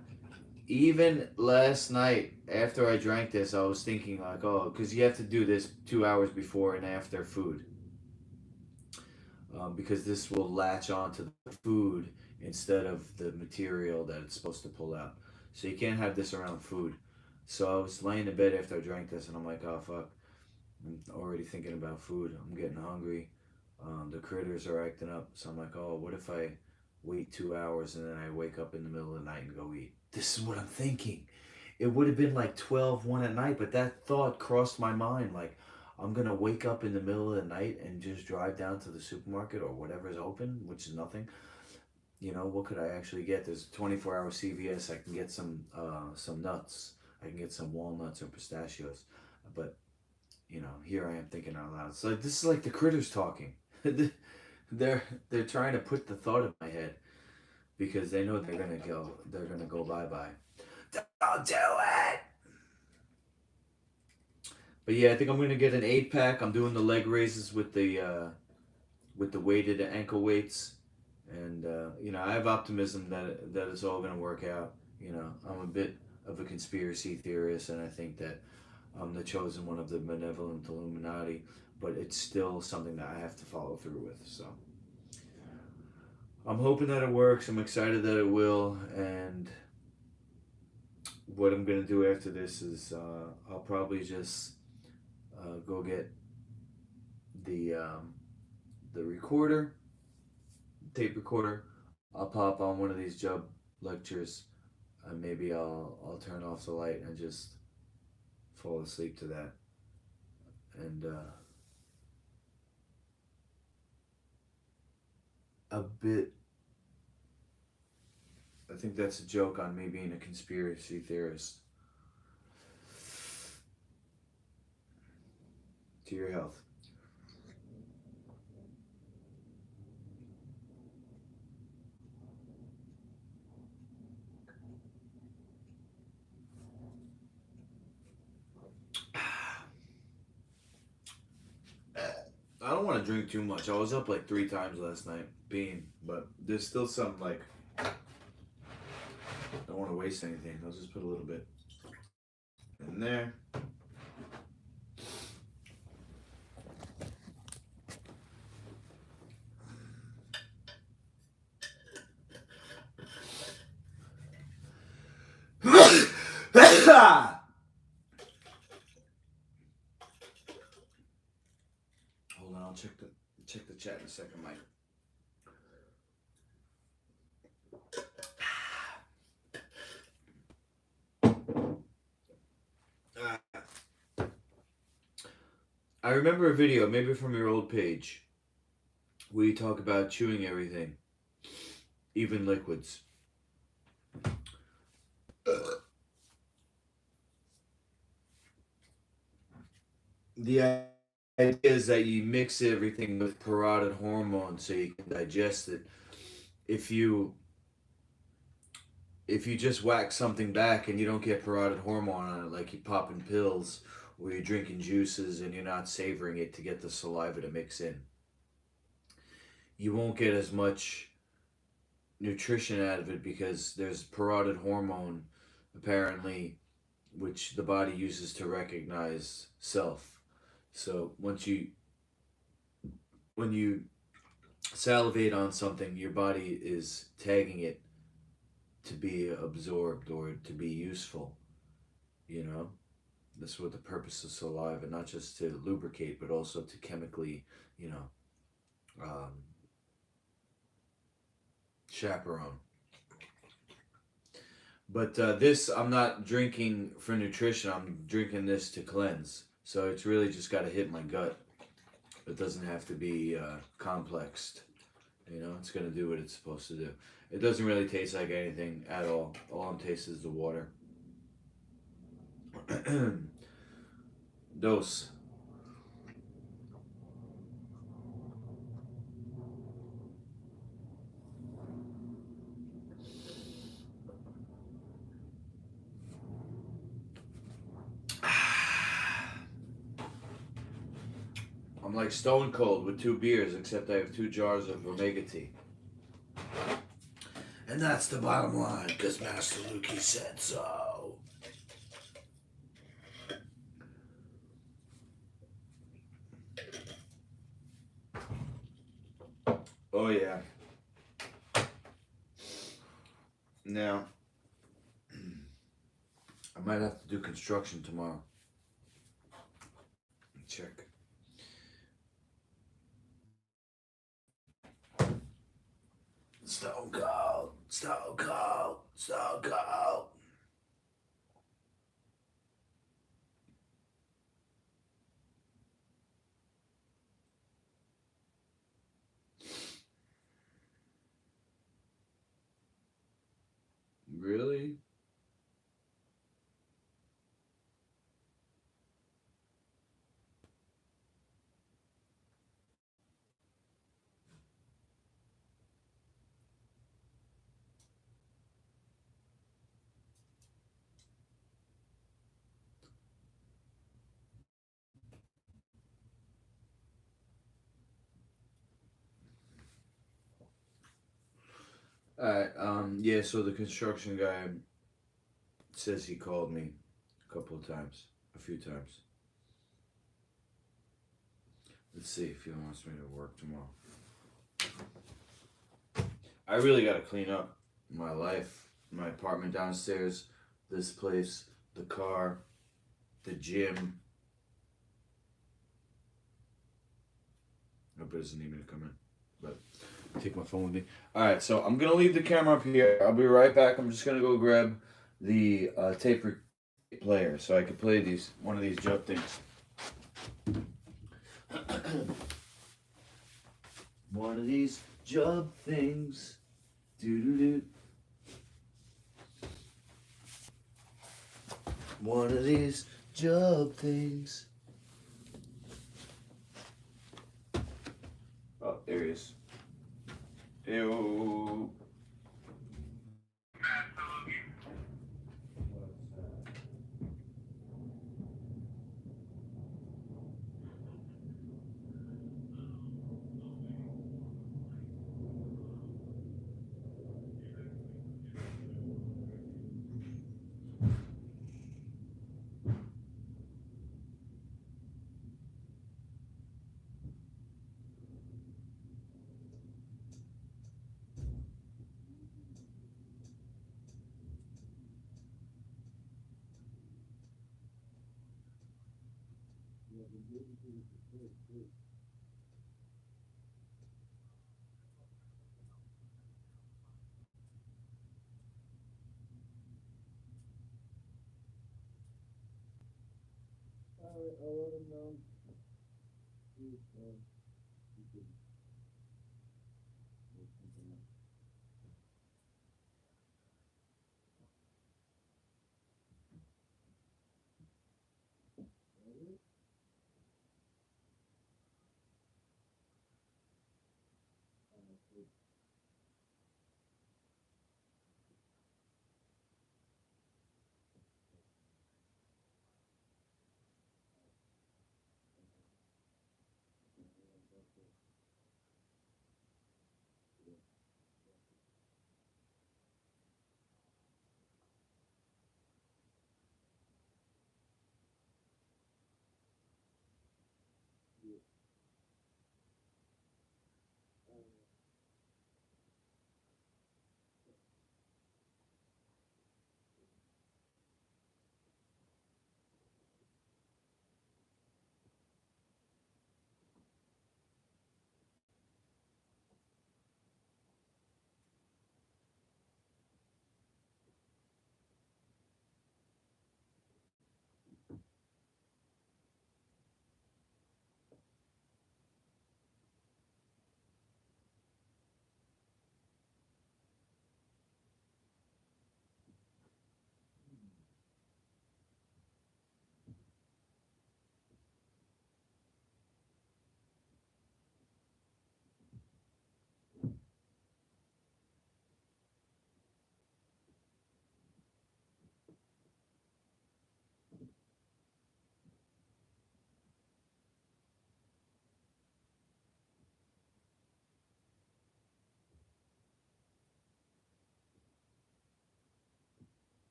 A: even last night after I drank this, I was thinking like, oh, because you have to do this 2 hours before and after food, because this will latch onto the food instead of the material that it's supposed to pull out. So you can't have this around food. So I was laying in bed after I drank this, and I'm like, oh fuck, I'm already thinking about food. I'm getting hungry. The critters are acting up. So I'm like, oh, what if I wait 2 hours and then I wake up in the middle of the night and go eat? This is what I'm thinking. It would have been like 12, 1 at night, but that thought crossed my mind. Like, I'm going to wake up in the middle of the night and just drive down to the supermarket or whatever's open, which is nothing. What could I actually get? There's a 24-hour CVS. I can get some nuts. I can get some walnuts or pistachios. But, here I am thinking out loud. So this is like the critters talking. They're trying to put the thought in my head because they know they're gonna go bye-bye. Don't do it! But yeah, I think I'm gonna get an 8-pack. I'm doing the leg raises with the weighted ankle weights, and I have optimism that it's all gonna work out. I'm a bit of a conspiracy theorist, and I think that I'm the chosen one of the benevolent Illuminati, but it's still something that I have to follow through with. So I'm hoping that it works. I'm excited that it will, and what I'm gonna do after this is I'll probably just go get the recorder, tape recorder. I'll pop on one of these job lectures, and maybe I'll turn off the light and just fall asleep to that. And a bit. I think that's a joke on me being a conspiracy theorist. To your health. I don't want to drink too much. I was up like 3 times last night peeing, but there's still some like. I don't want to waste anything. I'll just put a little bit in there. Hold on, I'll check the chat in a second, Mike. I remember a video, maybe from your old page, where you talk about chewing everything, even liquids. The idea is that you mix everything with parotid hormone so you can digest it. If you if you just whack something back and you don't get parotid hormone on it, like you popping pills or you're drinking juices and you're not savoring it to get the saliva to mix in, you won't get as much nutrition out of it because there's parotid hormone apparently which the body uses to recognize self. So when you salivate on something, your body is tagging it to be absorbed or to be useful, you know? That's what the purpose of saliva, not just to lubricate, but also to chemically, you know, um, chaperone. But this, I'm not drinking for nutrition. I'm drinking this to cleanse. So it's really just got to hit my gut. It doesn't have to be complexed. You know, it's going to do what it's supposed to do. It doesn't really taste like anything at all. All it tastes is the water. Dose. I'm like stone cold with 2 beers, except I have 2 jars of Omega tea. And that's the bottom line, because Master Lukey said so. Oh, yeah. Now, I might have to do construction tomorrow. Check. Stone cold, stone cold, stone cold. Really? Alright, yeah, so the construction guy says he called me a couple of times, a few times. Let's see if he wants me to work tomorrow. I really gotta clean up my life, my apartment downstairs, this place, the car, the gym. I hope it doesn't need me to come in, but take my phone with me. All right, so I'm gonna leave the camera up here. I'll be right back. I'm just gonna go grab the player so I can play one of these jump things. One of these jump things. Do do do. One of these jump things. Oh, there he is. Ew. I'll let him know.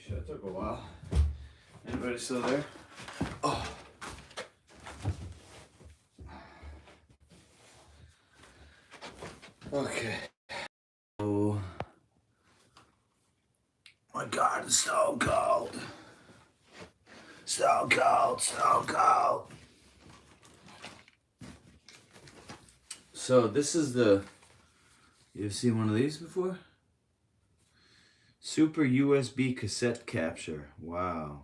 A: Shit, that took a while. Anybody still there? Oh. Okay. Oh my God, it's so cold. So cold, so cold. So this is the, you've seen one of these before? Super USB cassette capture. Wow.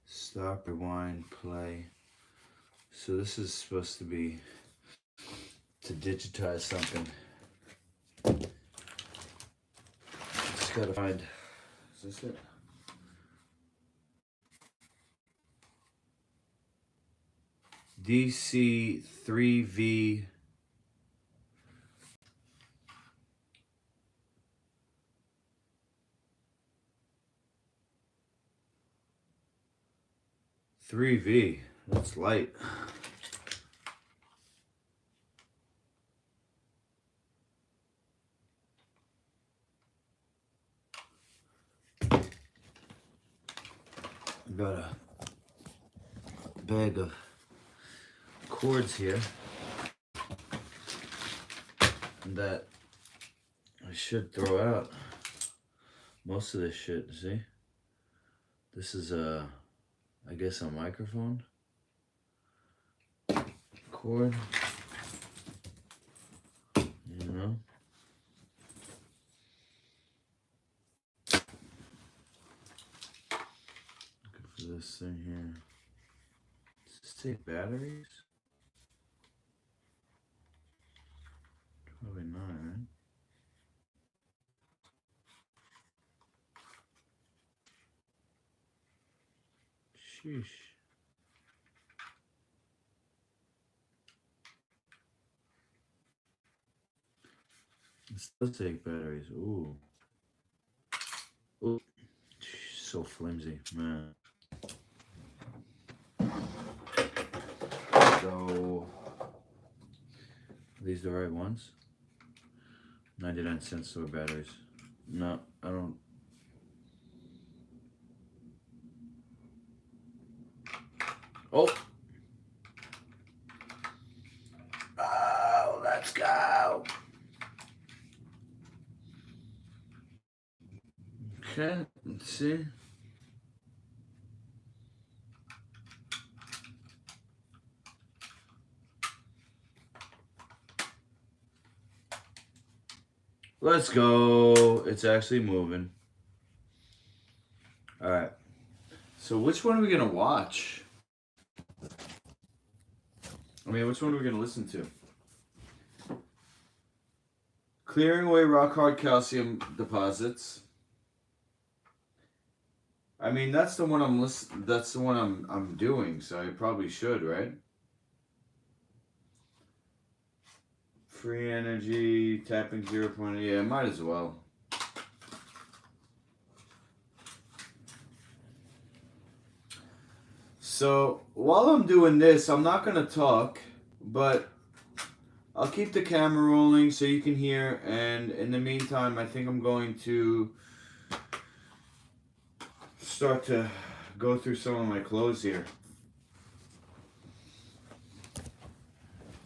A: Stop, rewind, play. So this is supposed to be to digitize something. Just gotta find, is this it? DC3V 3V. That's light. Got a bag of cords here that I should throw out. Most of this shit, see? This is I guess a microphone cord, you know? Looking for this thing here. Does this take batteries? Probably not, right? Sheesh. This does take batteries. Ooh. Ooh. So flimsy, man. So, are these the right ones? 99 cents store batteries. No, I don't. Oh! Oh, let's go! Okay, let's see. Let's go. It's actually moving. All right. So which one are we going to watch? I mean, which one are we going to listen to? Clearing away rock hard calcium deposits. I mean, that's the one that's the one I'm doing, so I probably should, right? Free energy, tapping 0.8. Yeah, might as well. So while I'm doing this, I'm not gonna talk, but I'll keep the camera rolling so you can hear. And in the meantime, I think I'm going to start to go through some of my clothes here.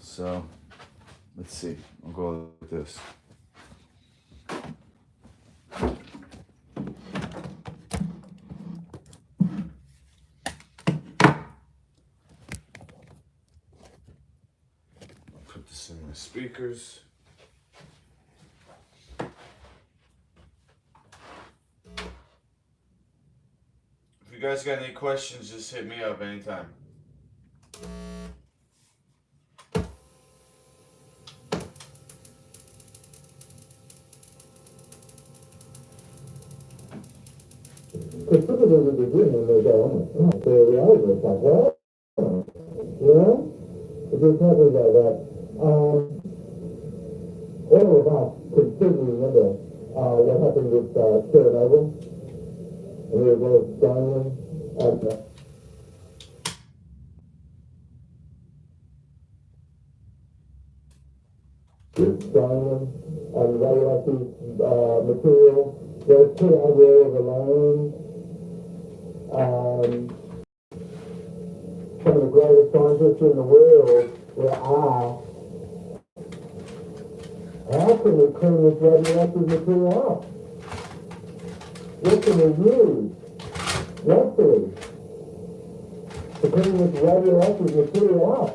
A: So let's see. I'll go with this. Put this in my speakers. If you guys got any questions, just hit me up anytime.
C: Because some of those are doing when they go, the reality is like, well, you know? It's exactly that. All about considering, remember, what happened with Chernobyl, and we were both dying with Stalin and radioactive material. There's put out there the land. Some of the greatest scientists in the world were asked, how can we clean this radioactive material up? What can we use locally to clean this radioactive material up?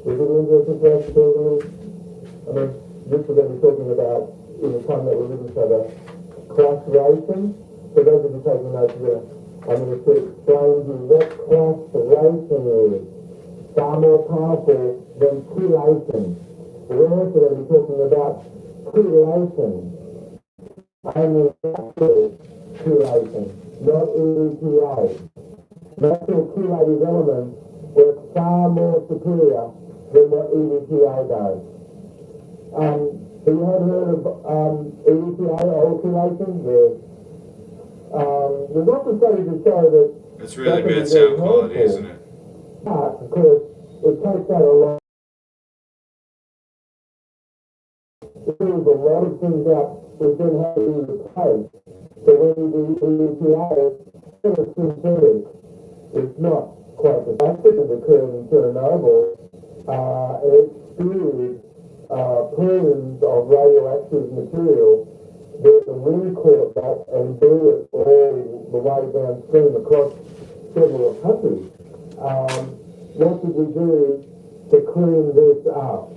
C: Is it interesting for us to talk a little? I mean, this we're going to be talking about in the time that we live in each other. Class racing. For those of you taking notes here, I'm going to explain to you what class racing is. Far more powerful than chelation. We're also going to be talking about chelation. Only natural chelation, not EDTA. Natural chelative elements work far more superior than what EDTA does. Have you heard of EDTA or chelation? There's lots of studies that show that
A: It's really bad sound quality, isn't it?
C: Of course, it takes out a lot. It moves a lot of things out which then have to be replaced. So when you do EDTA, it's synthetic. It's not quite the fact that occurred in Chernobyl. It spewed plumes of radioactive material that the wind caught that and blew it all the way downstream across several countries. What did we do to clean this up?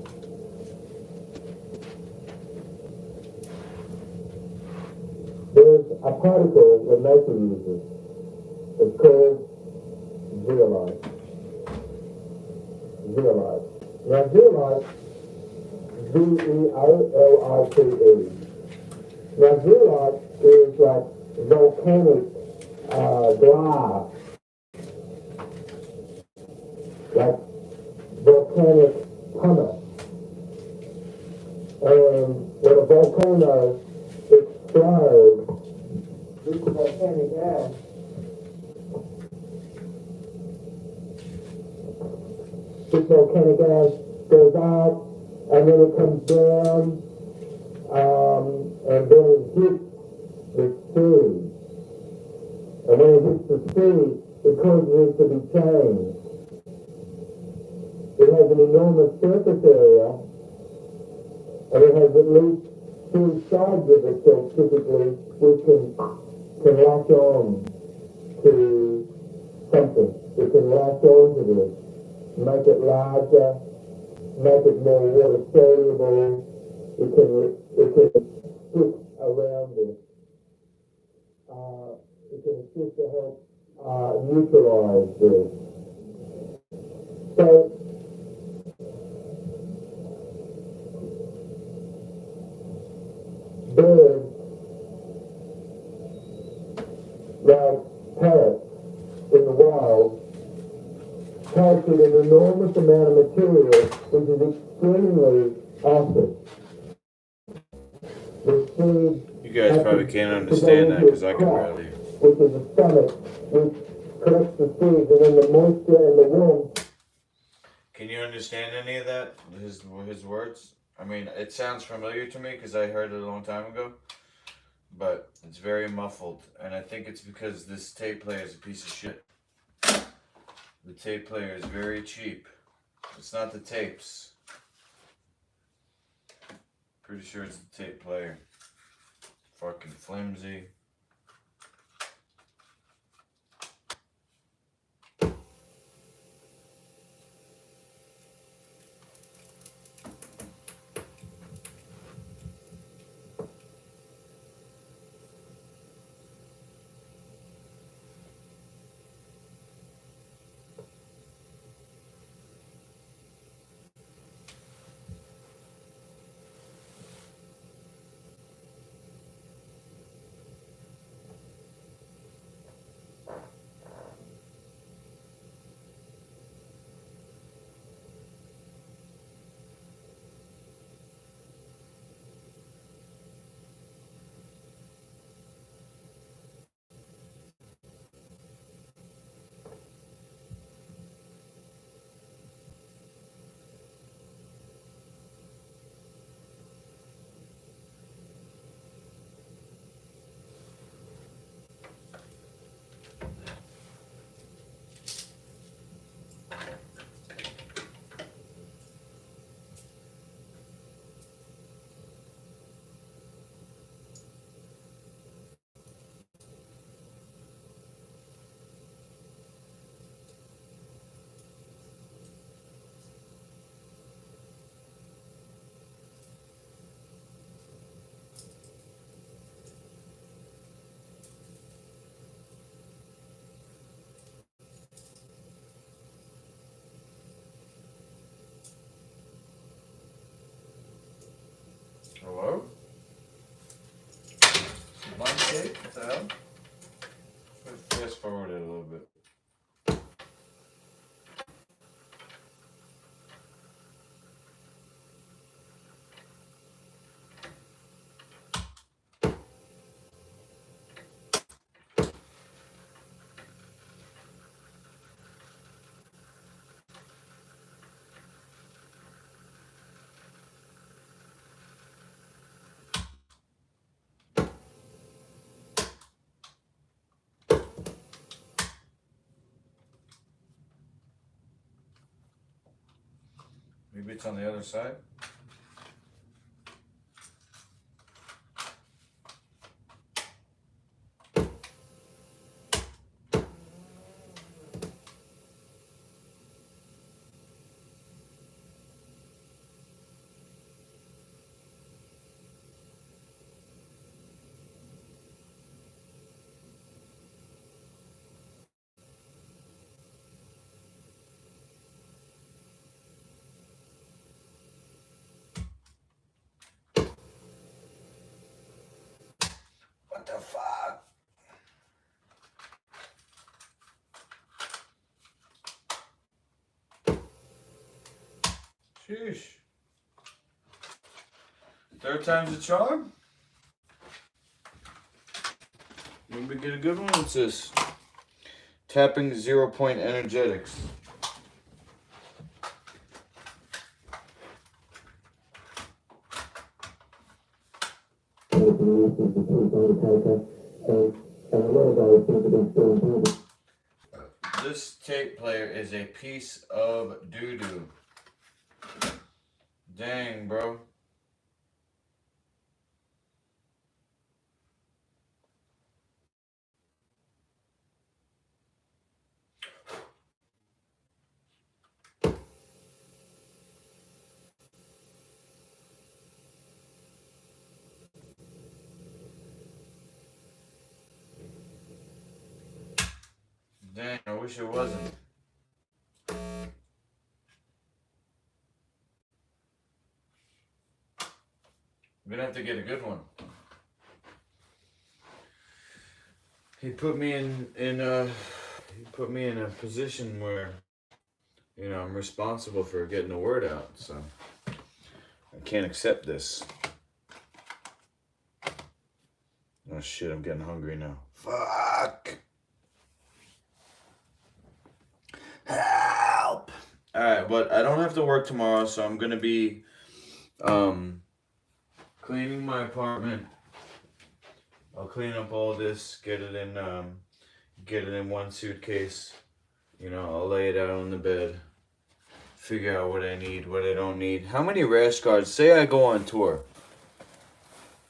C: There's a particle that nature uses. It's called zeolite. Zeolite. Now zeolite, Z-E-O-L-I-T-E. Now zeolite is like volcanic glass. Like volcanic pumice. And when a volcano explodes, this volcanic ash goes out and then it comes down and then it hits the sea. And when it hits the sea, it causes it to be changed. It has an enormous surface area, and it has at least two sides of itself typically which can latch on to something. It can latch on to this, make it larger, make it more water soluble. It can stick around it. It can assist to help neutralize this. So birds, like parrots in the wild, captured an enormous amount of material which is extremely acid. The seed
A: You guys probably can't understand that because I can barely.
C: Which is the stomach, which collects the seeds, and then the moisture and the warmth.
A: Can you understand any of that? His words? I mean, it sounds familiar to me because I heard it a long time ago, but it's very muffled, and I think it's because this tape player is a piece of shit. The tape player is very cheap. It's not the tapes. Pretty sure it's the tape player. Fucking flimsy. tape? What the hell? Fast forward it a little bit. Maybe it's on the other side. What the fuck? Sheesh. Third time's a charm? Maybe get a good one. What's this? Tapping 0 point energetics. This tape player is a piece of doo-doo. Dang, bro. Dang, I wish it wasn't. I'm gonna have to get a good one. He put me in a position where, you know, I'm responsible for getting the word out, so I can't accept this. Oh shit, I'm getting hungry now. Fuck. Help. Alright, but I don't have to work tomorrow, so I'm gonna be cleaning my apartment. I'll clean up all this, get it in one suitcase. You know, I'll lay it out on the bed. Figure out what I need, what I don't need. How many rash guards? Say I go on tour.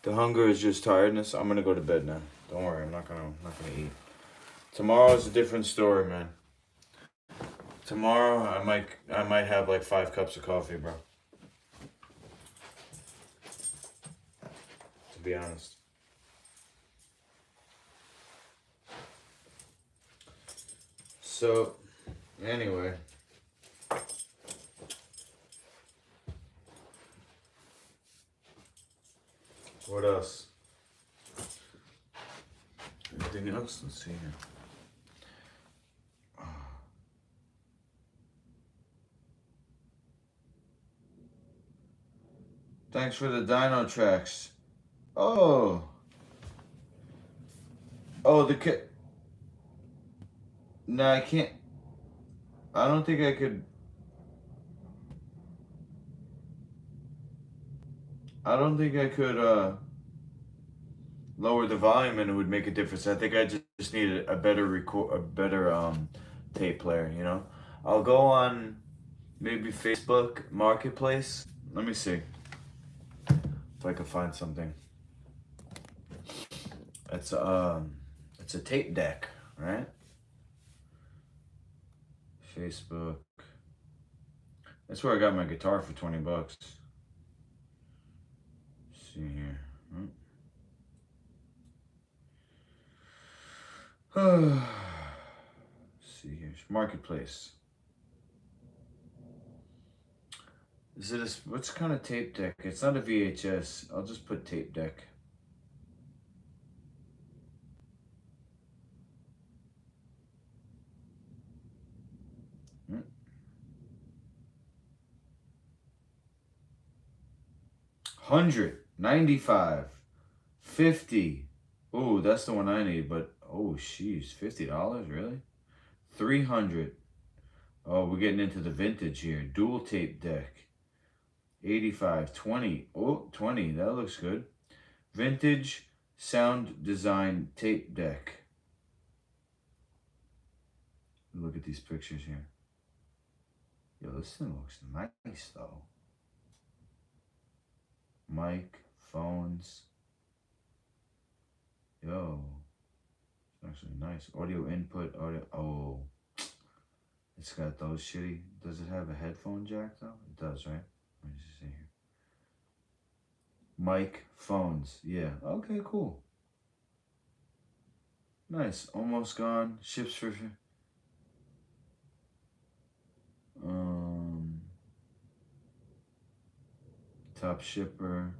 A: The hunger is just tiredness. I'm gonna go to bed now. Don't worry, I'm not gonna eat. Tomorrow's a different story, man. Tomorrow I might have like 5 cups of coffee, bro. To be honest. So, anyway. What else? Anything else? Let's see here. Thanks for the dino tracks. Oh. Oh, No, I can't. I don't think I could. I don't think I could lower the volume and it would make a difference. I think I just needed a better tape player, you know? I'll go on maybe Facebook Marketplace. Let me see if I can find something. It's a tape deck, right? Facebook. That's where I got my guitar for $20. Let's see here. Let's see here. Marketplace. Is it what's kind of tape deck? It's not a VHS. I'll just put tape deck. $195, $50. Oh, that's the one I need. But oh, sheesh, $50, really? $300. Oh, we're getting into the vintage here. Dual tape deck. 85, 20. Oh, 20. That looks good. Vintage sound design tape deck. Look at these pictures here. Yo, this thing looks nice though. Mic, phones. Yo, it's actually nice. Audio input, audio. Oh, it's got those shitty. Does it have a headphone jack though? It does, right? Let me just see here. Mic, phones. Yeah. Okay, cool. Nice. Almost gone. Ships for. Top shipper.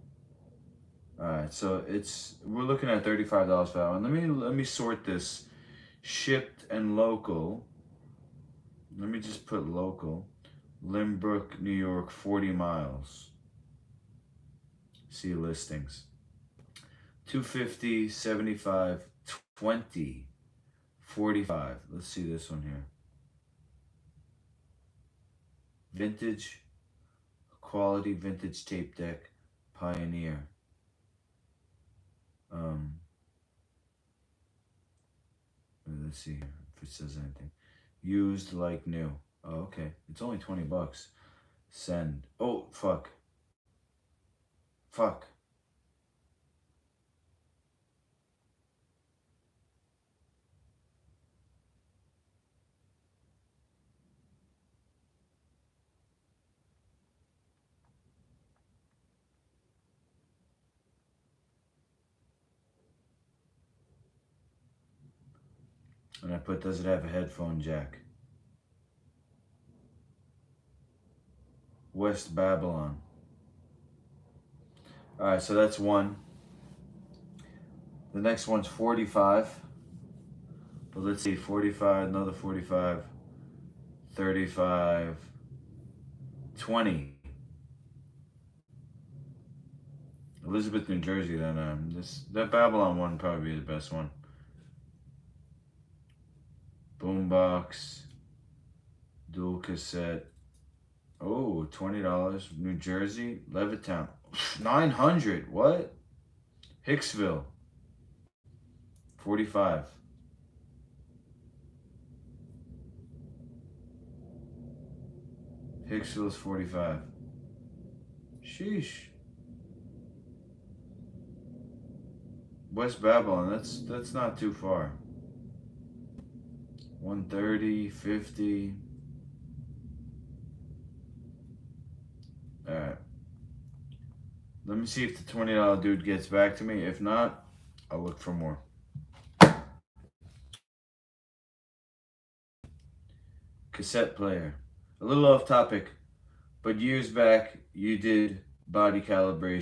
A: All right, so we're looking at $35 for that one. Let me sort this. Shipped and local. Let me just put local. Limbrook, New York, 40 miles. See listings. 250, 75, 20, 45. Let's see this one here. Vintage, quality vintage tape deck, Pioneer. Let's see here if it says anything. Used like new. Oh, okay. It's only $20. Send. Oh, fuck. Fuck. And I put, does it have a headphone jack? West Babylon. Alright, so that's one. The next one's 45. But let's see, 45, another 45, 35, 20. Elizabeth, New Jersey, then that Babylon one would probably be the best one. Boombox, dual cassette. Oh, $20. New Jersey, Levittown. 900. What? Hicksville. 45. Hicksville's 45. Sheesh. West Babylon, that's not too far. 130, 50. Alright. Let me see if the $20 dude gets back to me. If not, I'll look for more. Cassette player. A little off topic, but years back you did body calibration.